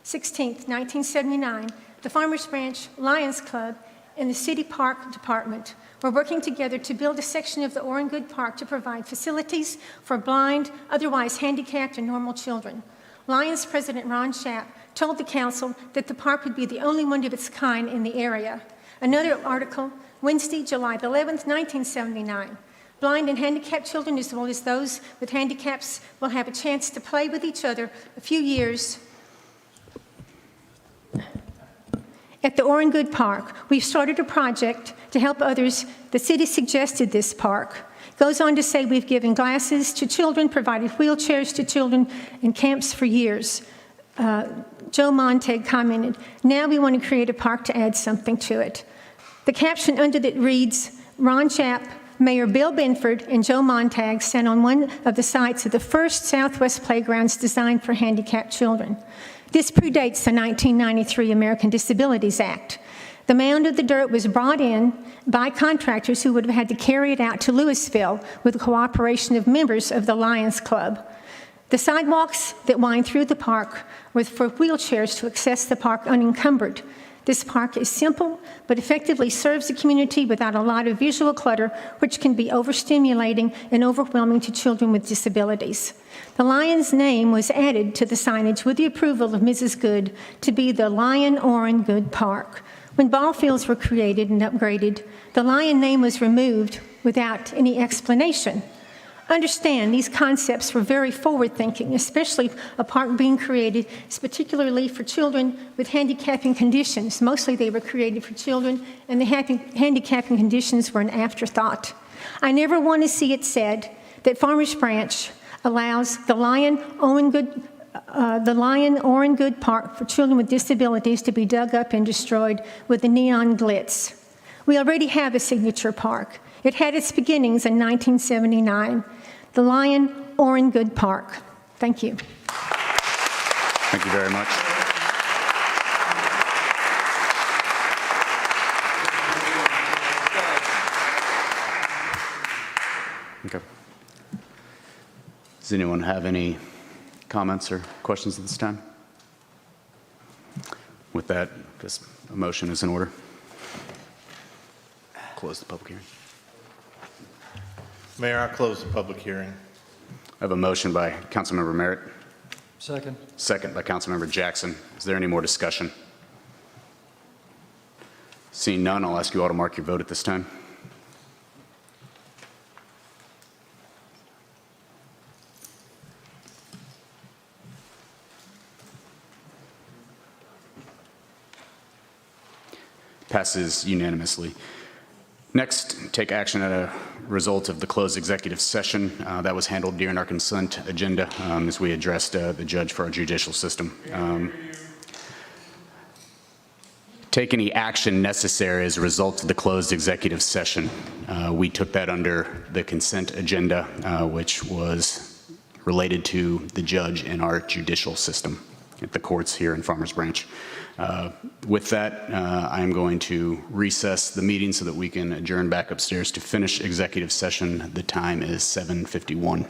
16, 1979, the Farmers Branch Lions Club and the City Park Department were working together to build a section of the Orengood Park to provide facilities for blind, otherwise handicapped, and normal children. Lions President Ron Schaap told the council that the park would be the only one of its kind in the area. Another article, Wednesday, July 11, 1979. Blind and handicapped children, as well as those with handicaps, will have a chance to play with each other a few years at the Orengood Park. We've started a project to help others. The city suggested this park. Goes on to say we've given glasses to children, provided wheelchairs to children, and camps for years. Joe Montag commented, now we want to create a park to add something to it. The caption under that reads, Ron Schaap, Mayor Bill Benford, and Joe Montag sat on one of the sites of the first Southwest playgrounds designed for handicapped children. This predates the 1993 American Disabilities Act. The mound of the dirt was brought in by contractors who would have had to carry it out to Louisville with the cooperation of members of the Lions Club. The sidewalks that wind through the park were for wheelchairs to access the park unencumbered. This park is simple, but effectively serves the community without a lot of visual clutter, which can be overstimulating and overwhelming to children with disabilities. The Lion's name was added to the signage with the approval of Mrs. Good to be the Lion Orengood Park. When ball fields were created and upgraded, the Lion name was removed without any explanation. Understand, these concepts were very forward-thinking, especially a park being created particularly for children with handicapping conditions. Mostly they were created for children, and the handicapping conditions were an afterthought. I never want to see it said that Farmers Branch allows the Lion Orengood Park for children with disabilities to be dug up and destroyed with the neon glitz. We already have a signature park. It had its beginnings in 1979. The Lion Orengood Park. Thank you. Thank you very much. Okay. Does anyone have any comments or questions at this time? With that, this motion is in order. Close the public hearing. Mayor, I close the public hearing. I have a motion by Councilmember Merritt, Second. second by Councilmember Jackson. Is there any more discussion? Seeing none, I'll ask you all to mark your vote at this time. Passes unanimously. Next, take action at a result of the closed executive session. That was handled during our consent agenda as we addressed the judge for our judicial system. Take any action necessary as a result of the closed executive session. We took that under the consent agenda, which was related to the judge in our judicial system at the courts here in Farmers Branch. With that, I am going to recess the meeting so that we can adjourn back upstairs to finish executive session. The time is 7:51.